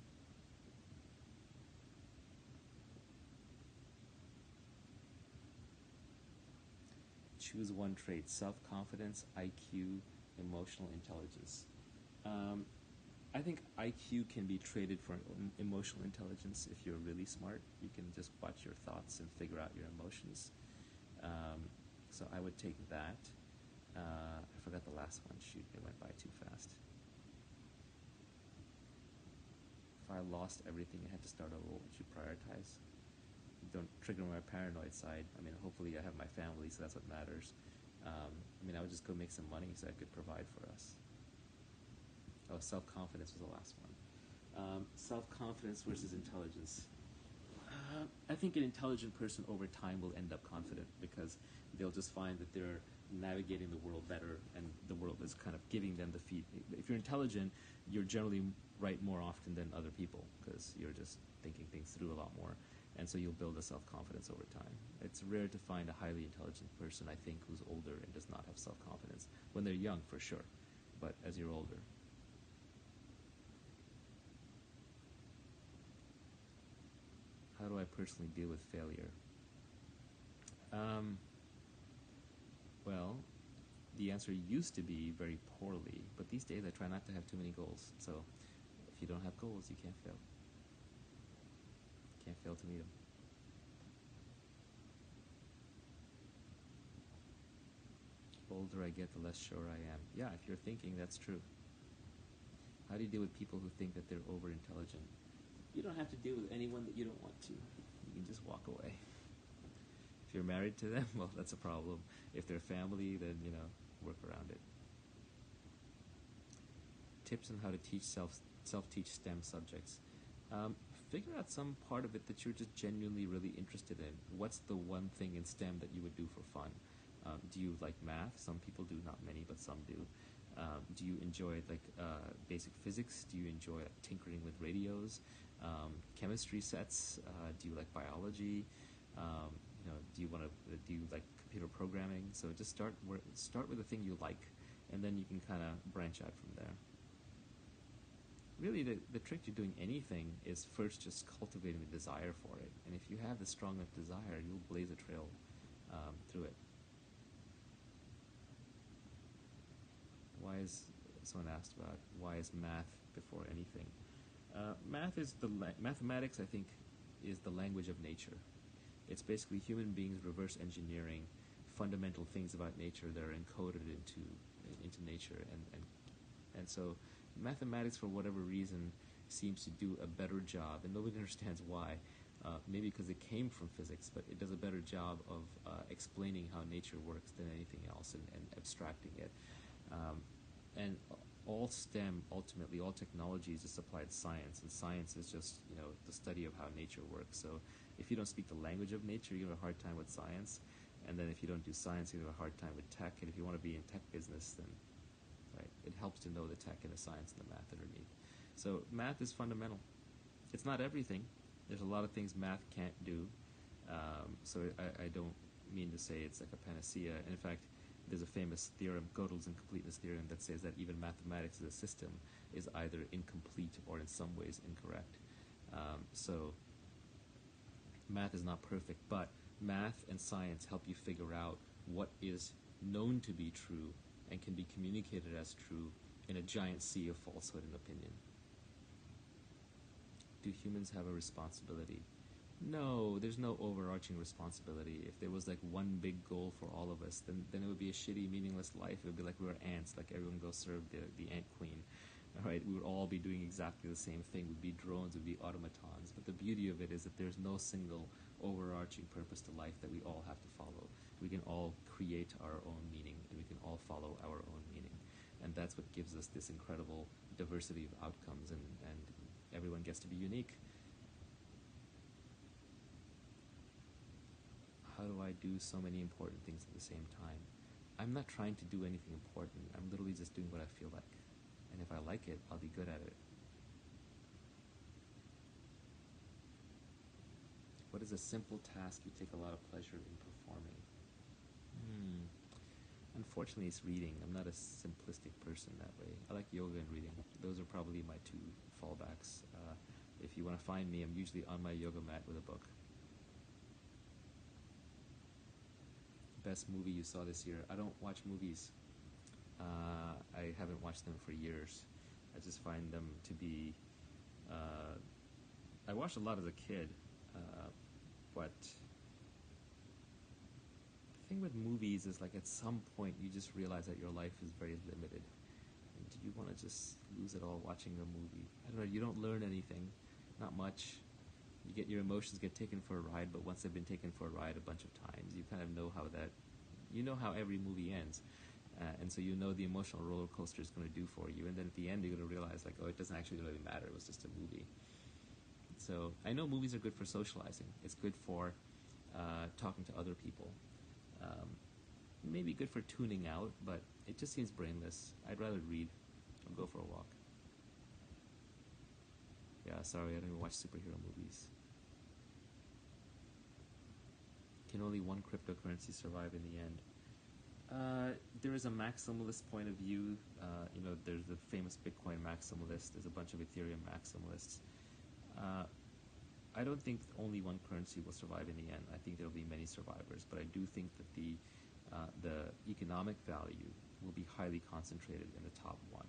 Choose one trait: self-confidence, IQ, emotional intelligence. I think IQ can be traded for emotional intelligence. If you're really smart, you can just watch your thoughts and figure out your emotions. So I would take that. I forgot the last one. Shoot, it went by too fast. If I lost everything and had to start over, what would you prioritize? Don't trigger my paranoid side. Hopefully I have my family, so that's what matters. I would just go make some money so I could provide for us. Oh, self-confidence was the last one. Self-confidence versus intelligence. I think an intelligent person over time will end up confident because they'll just find that they're navigating the world better and the world is kind of giving them the feed. If you're intelligent, you're generally right more often than other people because you're just thinking things through a lot more. And so you'll build a self-confidence over time. It's rare to find a highly intelligent person, I think, who's older and does not have self-confidence. When they're young, for sure, but as you're older. How do I personally deal with failure? Well, the answer used to be very poorly, but these days I try not to have too many goals. So if you don't have goals, you can't fail. Can't fail to meet them. The older I get, the less sure I am. Yeah, if you're thinking, that's true. How do you deal with people who think that they're over-intelligent? You don't have to deal with anyone that you don't want to. You can just walk away. If you're married to them, well, that's a problem. If they're family, then, work around it. Tips on how to teach self-teach STEM subjects. Figure out some part of it that you're just genuinely really interested in. What's the one thing in STEM that you would do for fun? Do you like math? Some people do, not many, but some do. Do you enjoy basic physics? Do you enjoy tinkering with radios, chemistry sets? Do you like biology? Do you like computer programming? So just start with the thing you like, and then you can kind of branch out from there. Really, the trick to doing anything is first just cultivating the desire for it. And if you have the strong enough desire, you'll blaze a trail through it. Someone asked about why is math before anything? Mathematics, I think, is the language of nature. It's basically human beings reverse engineering fundamental things about nature that are encoded into nature, and so mathematics, for whatever reason, seems to do a better job, and nobody understands why. Maybe because it came from physics, but it does a better job of explaining how nature works than anything else, and abstracting it. And all STEM, ultimately, all technology is just applied science, and science is just, the study of how nature works. So if you don't speak the language of nature, you have a hard time with science, and then if you don't do science, you have a hard time with tech, and if you want to be in tech business, then it helps to know the tech and the science and the math underneath. So math is fundamental. It's not everything. There's a lot of things math can't do, so I don't mean to say it's like a panacea. And in fact, there's a famous theorem, Gödel's incompleteness theorem, that says that even mathematics as a system is either incomplete or in some ways incorrect. So math is not perfect, but math and science help you figure out what is known to be true and can be communicated as true in a giant sea of falsehood and opinion. Do humans have a responsibility? No, there's no overarching responsibility. If there was one big goal for all of us, then it would be a shitty, meaningless life. It would be like we were ants, like everyone go serve the ant queen. All right, we would all be doing exactly the same thing. We'd be drones, we'd be automatons. But the beauty of it is that there's no single overarching purpose to life that we all have to follow. We can all create our own meaning, and we can all follow our own meaning. And that's what gives us this incredible diversity of outcomes, and everyone gets to be unique. How do I do so many important things at the same time? I'm not trying to do anything important. I'm literally just doing what I feel like. And if I like it, I'll be good at it. What is a simple task you take a lot of pleasure in performing? Unfortunately, it's reading. I'm not a simplistic person that way. I like yoga and reading. Those are probably my two fallbacks. If you want to find me, I'm usually on my yoga mat with a book. Best movie you saw this year? I don't watch movies. I haven't watched them for years. I just find them to be... I watched a lot as a kid, but the thing with movies is at some point you just realize that your life is very limited. And do you want to just lose it all watching a movie? I don't know, you don't learn anything, not much. Your emotions get taken for a ride, but once they've been taken for a ride a bunch of times, you kind of know how every movie ends. And so the emotional roller coaster is going to do for you. And then at the end, you're going to realize, it doesn't actually really matter. It was just a movie. So I know movies are good for socializing. It's good for talking to other people. Maybe good for tuning out, but it just seems brainless. I'd rather read or go for a walk. Yeah, sorry, I don't even watch superhero movies. Can only one cryptocurrency survive in the end? There is a maximalist point of view. There's the famous Bitcoin maximalist. There's a bunch of Ethereum maximalists. I don't think only one currency will survive in the end. I think there will be many survivors, but I do think that the economic value will be highly concentrated in the top one.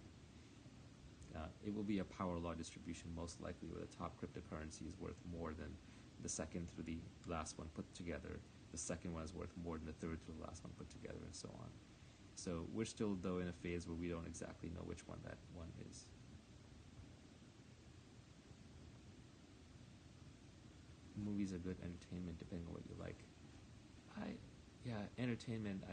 It will be a power law distribution, most likely, where the top cryptocurrency is worth more than the second through the last one put together. The second one is worth more than the third through the last one put together, and so on. So we're still, though, in a phase where we don't exactly know which one that one is. Movies are good entertainment depending on what you like. I, yeah, entertainment.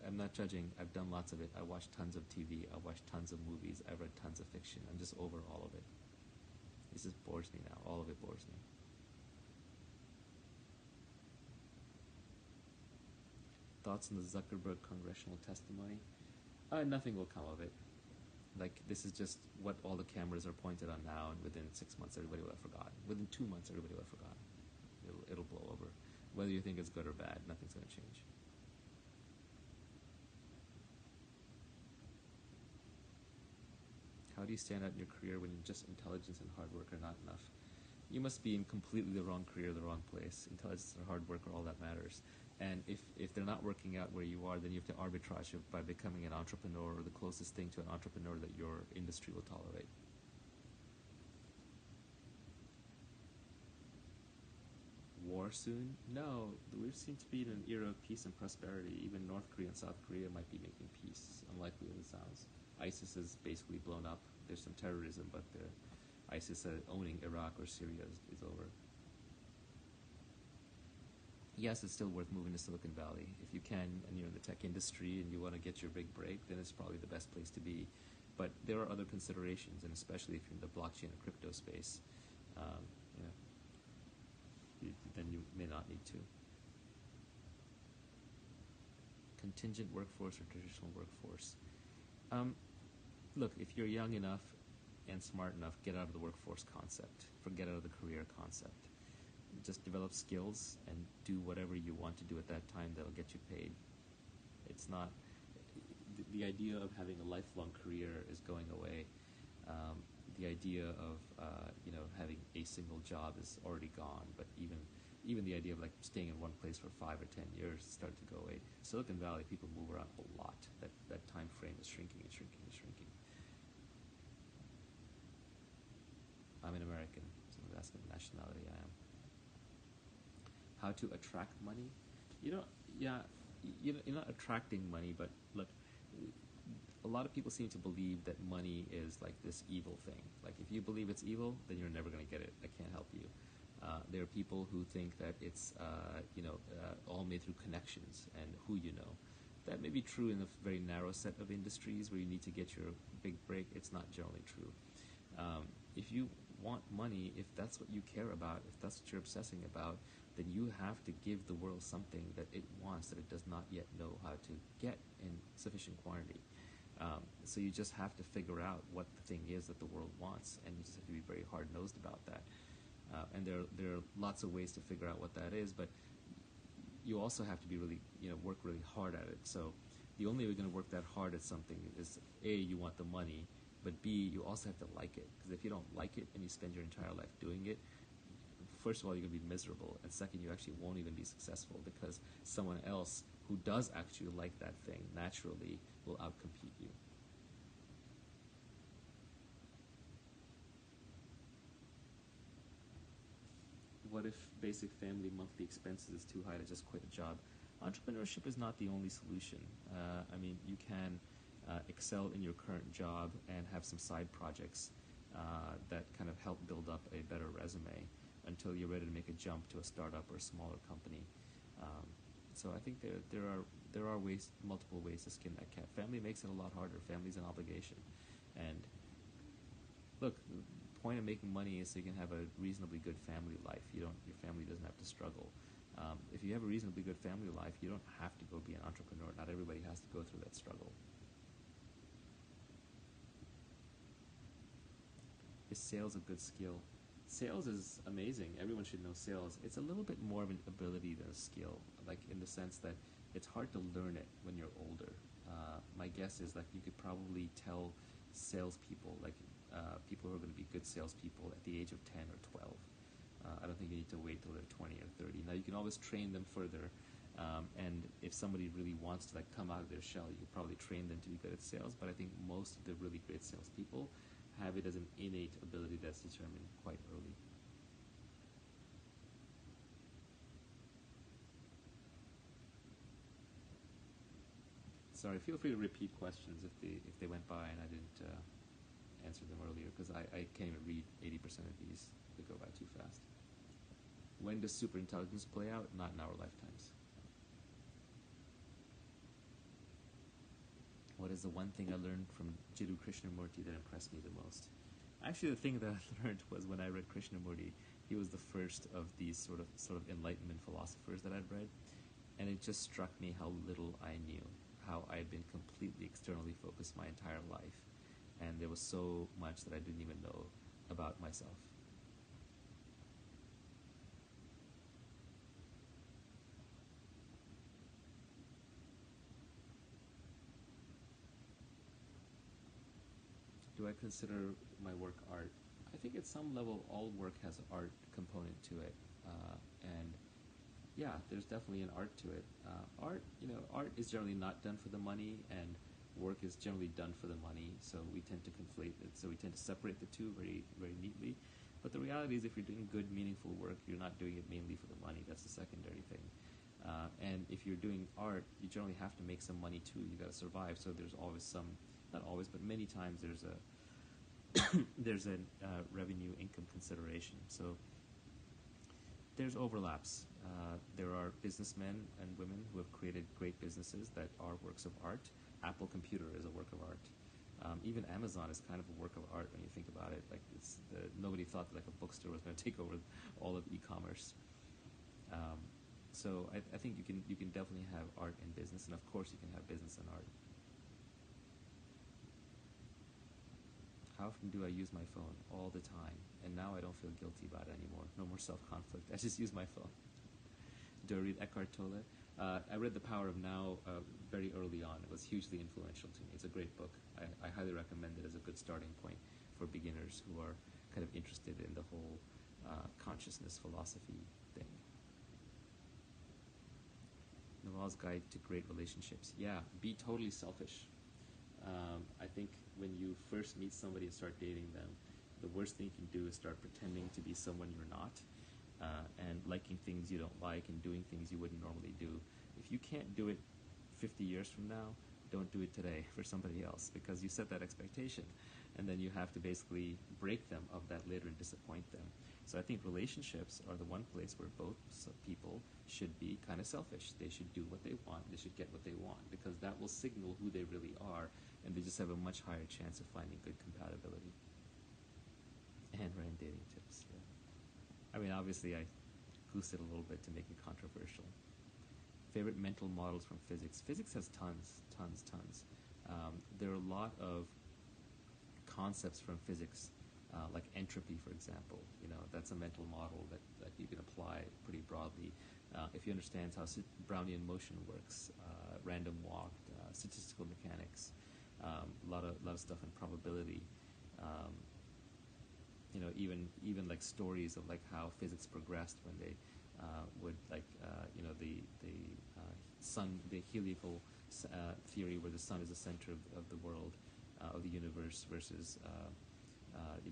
I'm not judging. I've done lots of it. I watch tons of TV. I watch tons of movies. I've read tons of fiction. I'm just over all of it. It just bores me now. All of it bores me. Thoughts on the Zuckerberg congressional testimony? Nothing will come of it. Like, this is just what all the cameras are pointed on now, and within 6 months, everybody will have forgotten. Within 2 months, everybody will have forgotten. It'll blow over. Whether you think it's good or bad, nothing's going to change. How do you stand out in your career when just intelligence and hard work are not enough? You must be in completely the wrong career, the wrong place. Intelligence and hard work are all that matters. And if they're not working out where you are, then you have to arbitrage it by becoming an entrepreneur or the closest thing to an entrepreneur that your industry will tolerate. War soon? No, we seem to be in an era of peace and prosperity. Even North Korea and South Korea might be making peace, unlikely as it sounds. ISIS is basically blown up. There's some terrorism, but the ISIS owning Iraq or Syria is over. Yes, it's still worth moving to Silicon Valley. If you can, and you're in the tech industry and you want to get your big break, then it's probably the best place to be. But there are other considerations, and especially if you're in the blockchain and crypto space, um, you know, then you may not need to. Contingent workforce or traditional workforce? Look, if you're young enough and smart enough, get out of the workforce concept. Forget out of the career concept. Just develop skills and do whatever you want to do at that time that'll get you paid. It's not the idea of having a lifelong career is going away. The idea of having a single job is already gone. But even the idea of like staying in one place for 5 or 10 years started to go away. Silicon Valley, people move around a lot. That time frame is shrinking and shrinking and shrinking. I'm an American. Someone's asking what nationality I am. How to attract money? You're not attracting money, but look, a lot of people seem to believe that money is like this evil thing. Like, if you believe it's evil, then you're never going to get it. I can't help you. There are people who think that it's all made through connections and who you know. That may be true in a very narrow set of industries where you need to get your big break. It's not generally true. If you want money, if that's what you care about, if that's what you're obsessing about, then you have to give the world something that it wants that it does not yet know how to get in sufficient quantity. So you just have to figure out what the thing is that the world wants, and you just have to be very hard-nosed about that. And there are lots of ways to figure out what that is, but you also have to be really, work really hard at it. So the only way you're going to work that hard at something is, A, you want the money, but B, you also have to like it. Because if you don't like it and you spend your entire life doing it, first of all, you're going to be miserable, and second, you actually won't even be successful because someone else who does actually like that thing naturally will outcompete you. What if basic family monthly expenses is too high to just quit a job? Entrepreneurship is not the only solution. You can excel in your current job and have some side projects that kind of help build up a better resume until you're ready to make a jump to a startup or a smaller company. So I think there are multiple ways to skin that cat. Family makes it a lot harder. Family's an obligation, and look, the point of making money is so you can have a reasonably good family life. Your family doesn't have to struggle. If you have a reasonably good family life, you don't have to go be an entrepreneur. Not everybody has to go through that struggle. Is sales a good skill? Sales is amazing. Everyone should know sales. It's a little bit more of an ability than a skill, like in the sense that it's hard to learn it when you're older. My guess is that you could probably tell salespeople, people who are going to be good salespeople at the age of 10 or 12. I don't think you need to wait till they're 20 or 30. Now, you can always train them further, and if somebody really wants to come out of their shell, you can probably train them to be good at sales, but I think most of the really great salespeople have it as an innate ability that's determined quite early. Sorry, feel free to repeat questions if they went by and I didn't answer them earlier, because I can't even read 80% of these. They go by too fast. When does superintelligence play out? Not in our lifetimes. What is the one thing I learned from Jiddu Krishnamurti that impressed me the most? Actually, the thing that I learned was when I read Krishnamurti. He was the first of these sort of Enlightenment philosophers that I'd read, and it just struck me how little I knew, how I had been completely externally focused my entire life, and there was so much that I didn't even know about myself. Do I consider my work art? I think at some level all work has an art component to it, and yeah, there's definitely an art to it. Art is generally not done for the money, and work is generally done for the money. So we tend to conflate it. So we tend to separate the two very, very neatly. But the reality is, if you're doing good, meaningful work, you're not doing it mainly for the money. That's the secondary thing. And if you're doing art, you generally have to make some money too. You got to survive. So there's always some, not always, but many times there's a there's a revenue income consideration. So there's overlaps. There are businessmen and women who have created great businesses that are works of art. Apple Computer is a work of art. Even Amazon is kind of a work of art when you think about it. Like nobody thought that like a bookstore was going to take over all of e-commerce. So I think you can definitely have art and business, and of course you can have business and art. How often do I use my phone? All the time. And now I don't feel guilty about it anymore. No more self-conflict. I just use my phone. Do I read Eckhart Tolle? I read The Power of Now very early on. It was hugely influential to me. It's a great book. I highly recommend it as a good starting point for beginners who are kind of interested in the whole consciousness philosophy thing. Naval's Guide to Great Relationships. Yeah, be totally selfish. I think when you first meet somebody and start dating them, the worst thing you can do is start pretending to be someone you're not, and liking things you don't like and doing things you wouldn't normally do. If you can't do it 50 years from now, don't do it today for somebody else, because you set that expectation, and then you have to basically break them of that later and disappoint them. So I think relationships are the one place where both people should be kind of selfish. They should do what they want. They should get what they want, because that will signal who they really are, and they just have a much higher chance of finding good compatibility. And random dating tips, yeah. I mean, obviously I goosed it a little bit to make it controversial. Favorite mental models from physics. Physics has tons. There are a lot of concepts from physics, like entropy, for example. That's a mental model that you can apply pretty broadly. If you understand how Brownian motion works, random walk, statistical mechanics, a lot of stuff in probability. Even like stories of like how physics progressed when they would like the heliacal theory, where the sun is the center of the world, of the universe, versus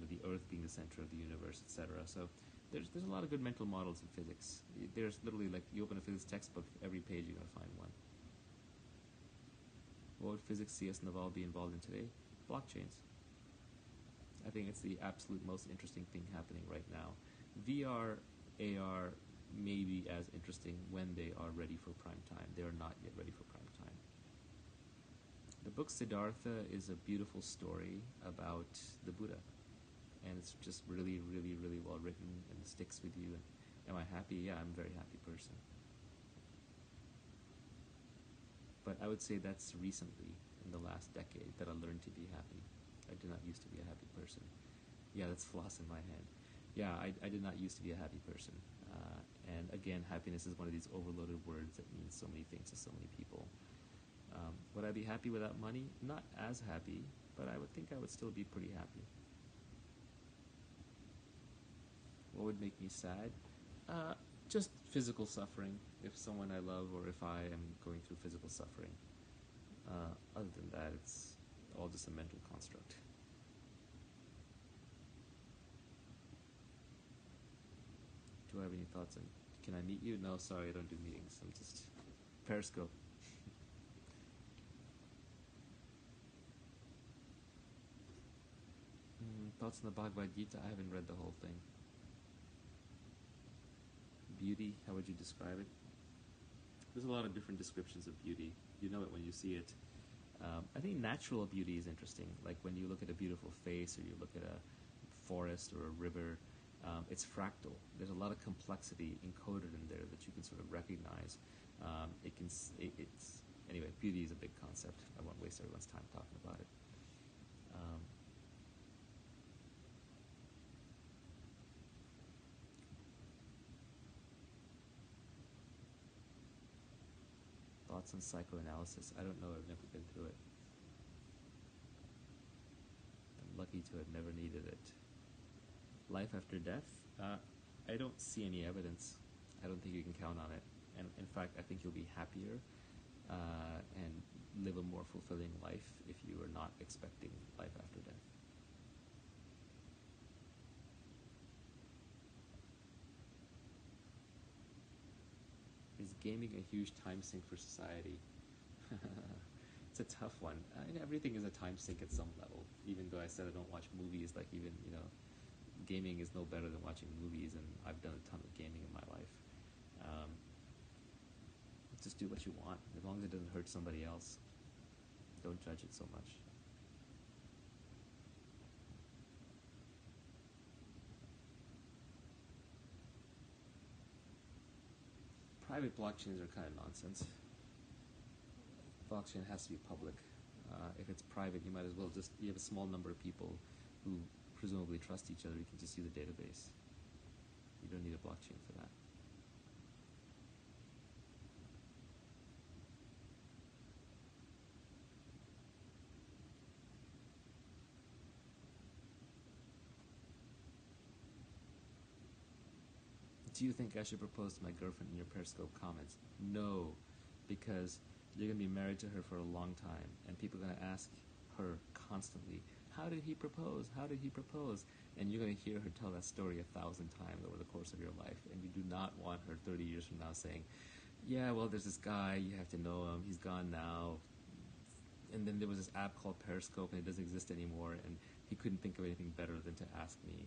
the Earth being the center of the universe, etc. So there's a lot of good mental models in physics. There's literally, like, you open a physics textbook, every page you're gonna find one. What would physics CS Naval be involved in today? Blockchains. I think it's the absolute most interesting thing happening right now. VR, AR may be as interesting when they are ready for prime time. They are not yet ready for prime time. The book Siddhartha is a beautiful story about the Buddha, and it's just really, really, really well written, and it sticks with you. And am I happy? Yeah, I'm a very happy person. But I would say that's recently, in the last decade, that I learned to be happy. I did not used to be a happy person. Yeah, that's floss in my hand. Yeah, I did not used to be a happy person. And again, happiness is one of these overloaded words that means so many things to so many people. Would I be happy without money? Not as happy, but I would think I would still be pretty happy. What would make me sad? Just physical suffering, if someone I love or if I am going through physical suffering. Other than that, it's all just a mental construct. Do I have any thoughts on, can I meet you? No, sorry, I don't do meetings. I'm just Periscope. Thoughts on the Bhagavad Gita? I haven't read the whole thing. Beauty, how would you describe it? There's a lot of different descriptions of beauty. You know it when you see it. I think natural beauty is interesting. Like when you look at a beautiful face or you look at a forest or a river, it's fractal. There's a lot of complexity encoded in there that you can sort of recognize. It's anyway. Beauty is a big concept. I won't waste everyone's time talking about it. Um, Thoughts on psychoanalysis? I don't know. I've never been through it. I'm lucky to have never needed it. Life after death? I don't see any evidence. I don't think you can count on it. And in fact, I think you'll be happier and live a more fulfilling life if you are not expecting life after death. Is gaming a huge time sink for society? It's a tough one. Everything is a time sink at some level. Even though I said I don't watch movies, like even gaming is no better than watching movies, and I've done a ton of gaming in my life. Um, just do what you want, as long as it doesn't hurt somebody else. Don't judge it so much. Private blockchains are kind of nonsense. Blockchain has to be public. If it's private, you might as well you have a small number of people who presumably trust each other. You can just use a database. You don't need a blockchain for that. Do you think I should propose to my girlfriend in your Periscope comments? No, because you're going to be married to her for a long time, and people are going to ask her constantly, how did he propose? How did he propose? And you're going to hear her tell that story 1,000 times over the course of your life, and you do not want her 30 years from now saying, yeah, well, there's this guy, you have to know him, he's gone now, and then there was this app called Periscope, and it doesn't exist anymore, and he couldn't think of anything better than to ask me,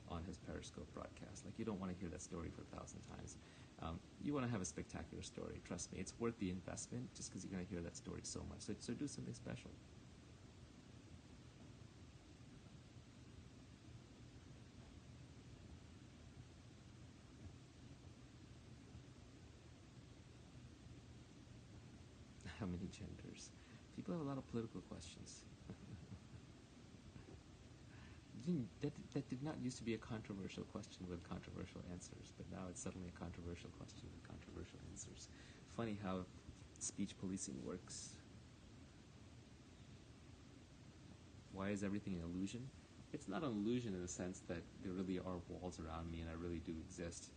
on his Periscope broadcast. Like, you don't want to hear that story for 1,000 times. You want to have a spectacular story. Trust me, it's worth the investment just because you're going to hear that story so much. So do something special. How many genders? People have a lot of political questions. That did not used to be a controversial question with controversial answers, but now it's suddenly a controversial question with controversial answers. Funny how speech policing works. Why is everything an illusion? It's not an illusion in the sense that there really are walls around me and I really do exist,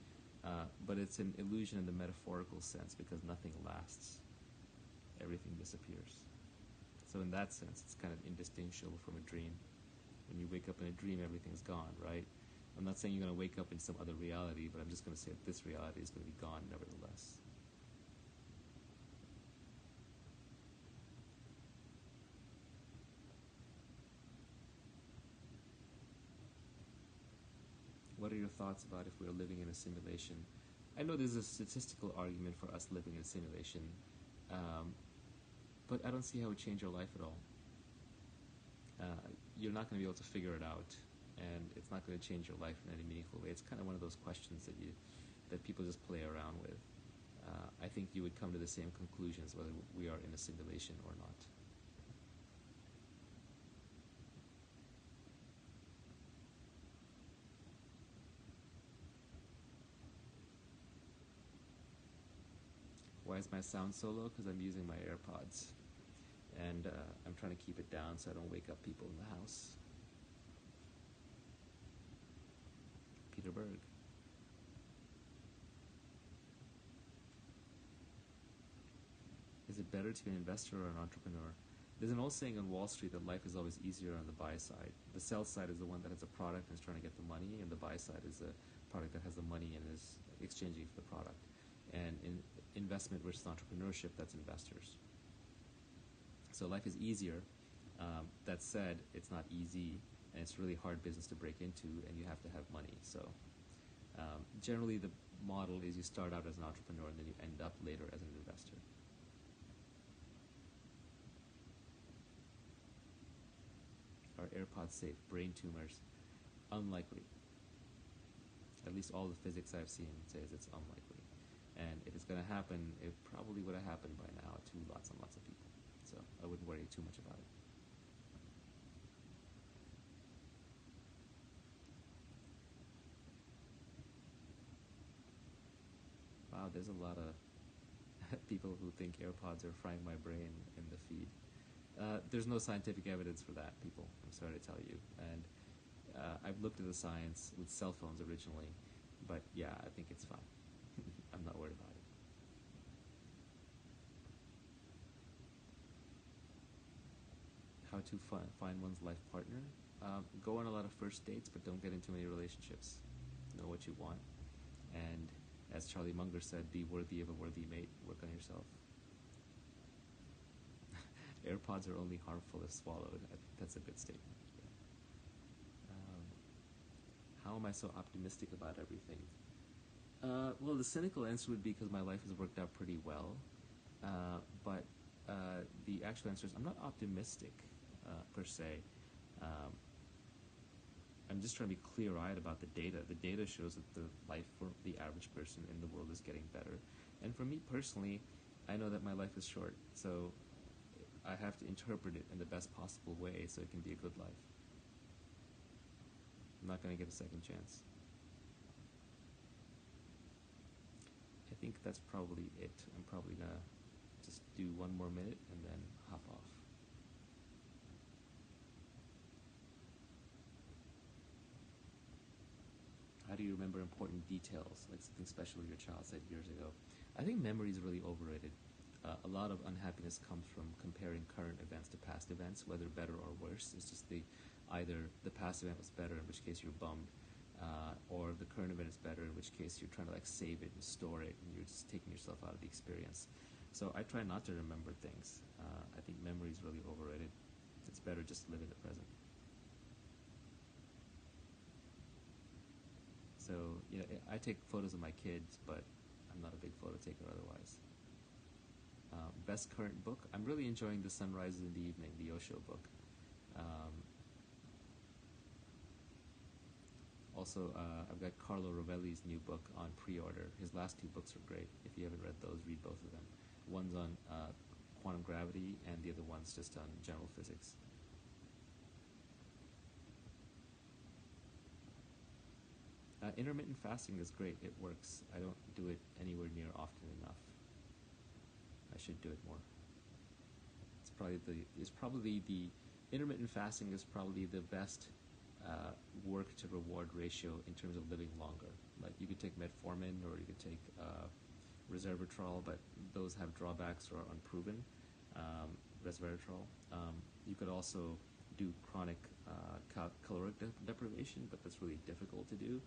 but it's an illusion in the metaphorical sense because nothing lasts. Everything disappears. So in that sense, it's kind of indistinguishable from a dream. When you wake up in a dream, everything's gone, right? I'm not saying you're going to wake up in some other reality, but I'm just going to say that this reality is going to be gone nevertheless. What are your thoughts about if we're living in a simulation? I know there's a statistical argument for us living in a simulation, but I don't see how it would change your life at all. You're not going to be able to figure it out, and it's not going to change your life in any meaningful way. It's kind of one of those questions that people just play around with. I think you would come to the same conclusions whether we are in a simulation or not. Why is my sound so low? Because I'm using my AirPods, and I'm trying to keep it down so I don't wake up people in the house. Peter Berg. Is it better to be an investor or an entrepreneur? There's an old saying on Wall Street that life is always easier on the buy side. The sell side is the one that has a product and is trying to get the money, and the buy side is the product that has the money and is exchanging for the product. And in investment versus entrepreneurship, that's investors. So life is easier. That said, it's not easy, and it's really hard business to break into, and you have to have money. So generally, the model is you start out as an entrepreneur, and then you end up later as an investor. AirPods safe? Brain tumors? Unlikely. At least all the physics I've seen says it's unlikely. And if it's going to happen, it probably would have happened by now to lots and lots of people. So I wouldn't worry too much about it. Wow, there's a lot of people who think AirPods are frying my brain in the feed. There's no scientific evidence for that, people. I'm sorry to tell you. And I've looked at the science with cell phones originally, but yeah, I think it's fine. I'm not worried about it. How to find one's life partner? Go on a lot of first dates, but don't get into any relationships. Know what you want, and as Charlie Munger said, be worthy of a worthy mate. Work on yourself. AirPods are only harmful if swallowed. I think that's a good statement. How am I so optimistic about everything? Well, the cynical answer would be because my life has worked out pretty well. But the actual answer is I'm not optimistic per se. I'm just trying to be clear-eyed about the data. The data shows that the life for the average person in the world is getting better. And for me personally, I know that my life is short, so I have to interpret it in the best possible way so it can be a good life. I'm not going to get a second chance. I think that's probably it. I'm probably going to just do one more minute and then hop off. How do you remember important details, like something special your child said years ago? I think memory is really overrated. A lot of unhappiness comes from comparing current events to past events, whether better or worse. It's just either the past event was better, in which case you're bummed, or the current event is better, in which case you're trying to like save it and store it, and you're just taking yourself out of the experience. So I try not to remember things. I think memory is really overrated. It's better just to live in the present. So, I take photos of my kids, but I'm not a big photo taker otherwise. Best current book? I'm really enjoying The Sunrises in the Evening, the Osho book. Also, I've got Carlo Rovelli's new book on pre-order. His last two books are great. If you haven't read those, read both of them. One's on quantum gravity, and the other one's just on general physics. Intermittent fasting is great. It works. I don't do it anywhere near often enough. I should do it more. Intermittent fasting is probably the best work to reward ratio in terms of living longer. Like you could take metformin or you could take resveratrol, but those have drawbacks or are unproven. Resveratrol. You could also do chronic caloric deprivation, but that's really difficult to do.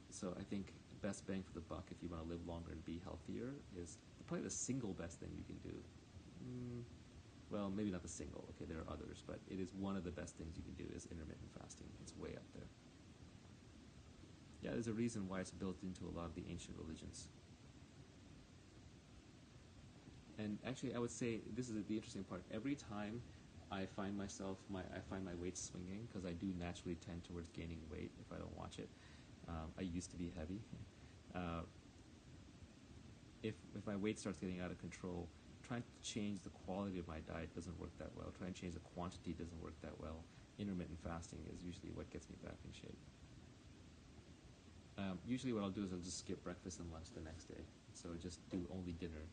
So I think best bang for the buck if you want to live longer and be healthier is probably the single best thing you can do. Well, maybe not the single. Okay, there are others, but it is one of the best things you can do is intermittent fasting. It's way up there. Yeah, there's a reason why it's built into a lot of the ancient religions. And actually, I would say this is the interesting part. Every time I find my weight swinging, because I do naturally tend towards gaining weight if I don't watch it. I used to be heavy. If my weight starts getting out of control, trying to change the quality of my diet doesn't work that well. Trying to change the quantity doesn't work that well. Intermittent fasting is usually what gets me back in shape. Usually what I'll do is I'll just skip breakfast and lunch the next day. So just do only dinner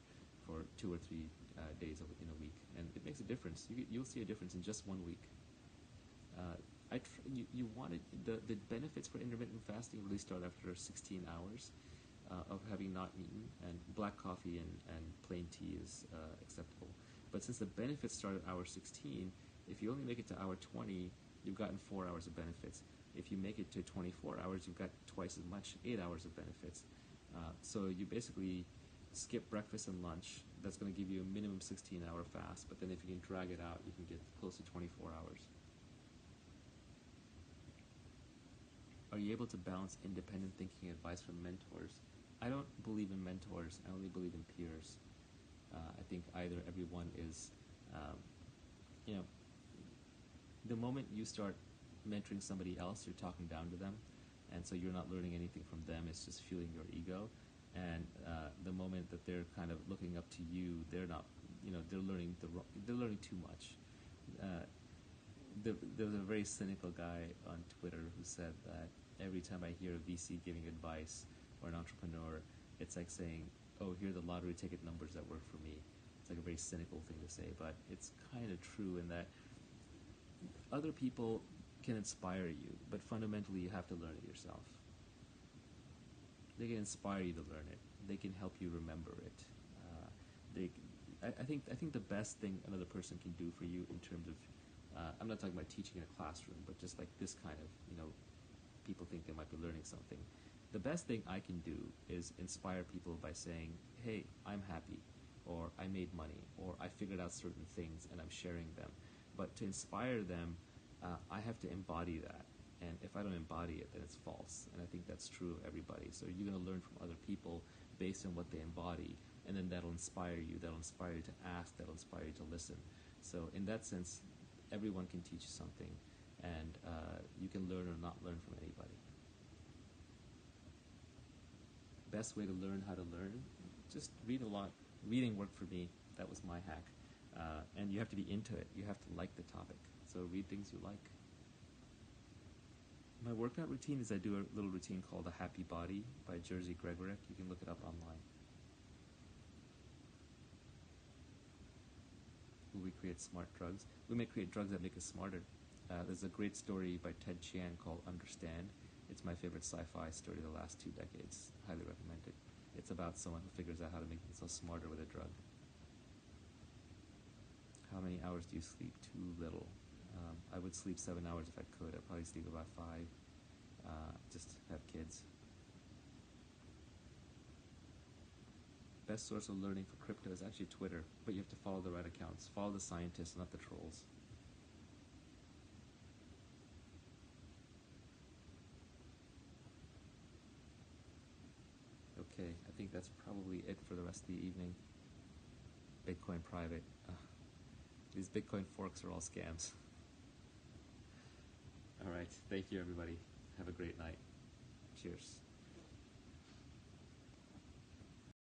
for 2 or 3 days in a week. And it makes a difference. You'll see a difference in just 1 week. The benefits for intermittent fasting really start after 16 hours of having not eaten, and black coffee and plain tea is acceptable. But since the benefits start at hour 16, if you only make it to hour 20, you've gotten 4 hours of benefits. If you make it to 24 hours, you've got twice as much, 8 hours of benefits. So you basically skip breakfast and lunch. That's going to give you a minimum 16-hour fast, but then if you can drag it out, you can get close to 24 hours. Are you able to balance independent thinking advice from mentors? I don't believe in mentors. I only believe in peers. I think either everyone is, The moment you start mentoring somebody else, you're talking down to them, and so you're not learning anything from them. It's just fueling your ego. And the moment that they're kind of looking up to you, they're not, they're learning too much. Uh, there was a very cynical guy on Twitter who said that every time I hear a VC giving advice or an entrepreneur, it's like saying, "Oh, here are the lottery ticket numbers that work for me." It's like a very cynical thing to say, but it's kind of true in that other people can inspire you, but fundamentally you have to learn it yourself. They can inspire you to learn it. They can help you remember it. They, I think the best thing another person can do for you in terms of, I'm not talking about teaching in a classroom, but just like this kind of, people think they might be learning something. The best thing I can do is inspire people by saying, "Hey, I'm happy," or "I made money," or "I figured out certain things and I'm sharing them." But to inspire them, I have to embody that. And if I don't embody it, then it's false. And I think that's true of everybody. So you're going to learn from other people based on what they embody, and then that'll inspire you. That'll inspire you to ask. That'll inspire you to listen. So in that sense, everyone can teach you something, and you can learn or not learn from anybody. Best way to learn how to learn, just read a lot. Reading worked for me. That was my hack. And you have to be into it. You have to like the topic. So read things you like. My workout routine is I do a little routine called The Happy Body by Jerzy Gregorek. You can look it up online. Will we create smart drugs? We may create drugs that make us smarter. There's a great story by Ted Chiang called Understand. It's my favorite sci-fi story of the last 2 decades. Highly recommend it. It's about someone who figures out how to make themselves smarter with a drug. How many hours do you sleep? Too little. I would sleep 7 hours if I could. I'd probably sleep about 5. Just have kids. Best source of learning for crypto is actually Twitter, but you have to follow the right accounts. Follow the scientists, not the trolls. Okay, I think that's probably it for the rest of the evening. Bitcoin private. These Bitcoin forks are all scams. All right, thank you everybody. Have a great night. Cheers.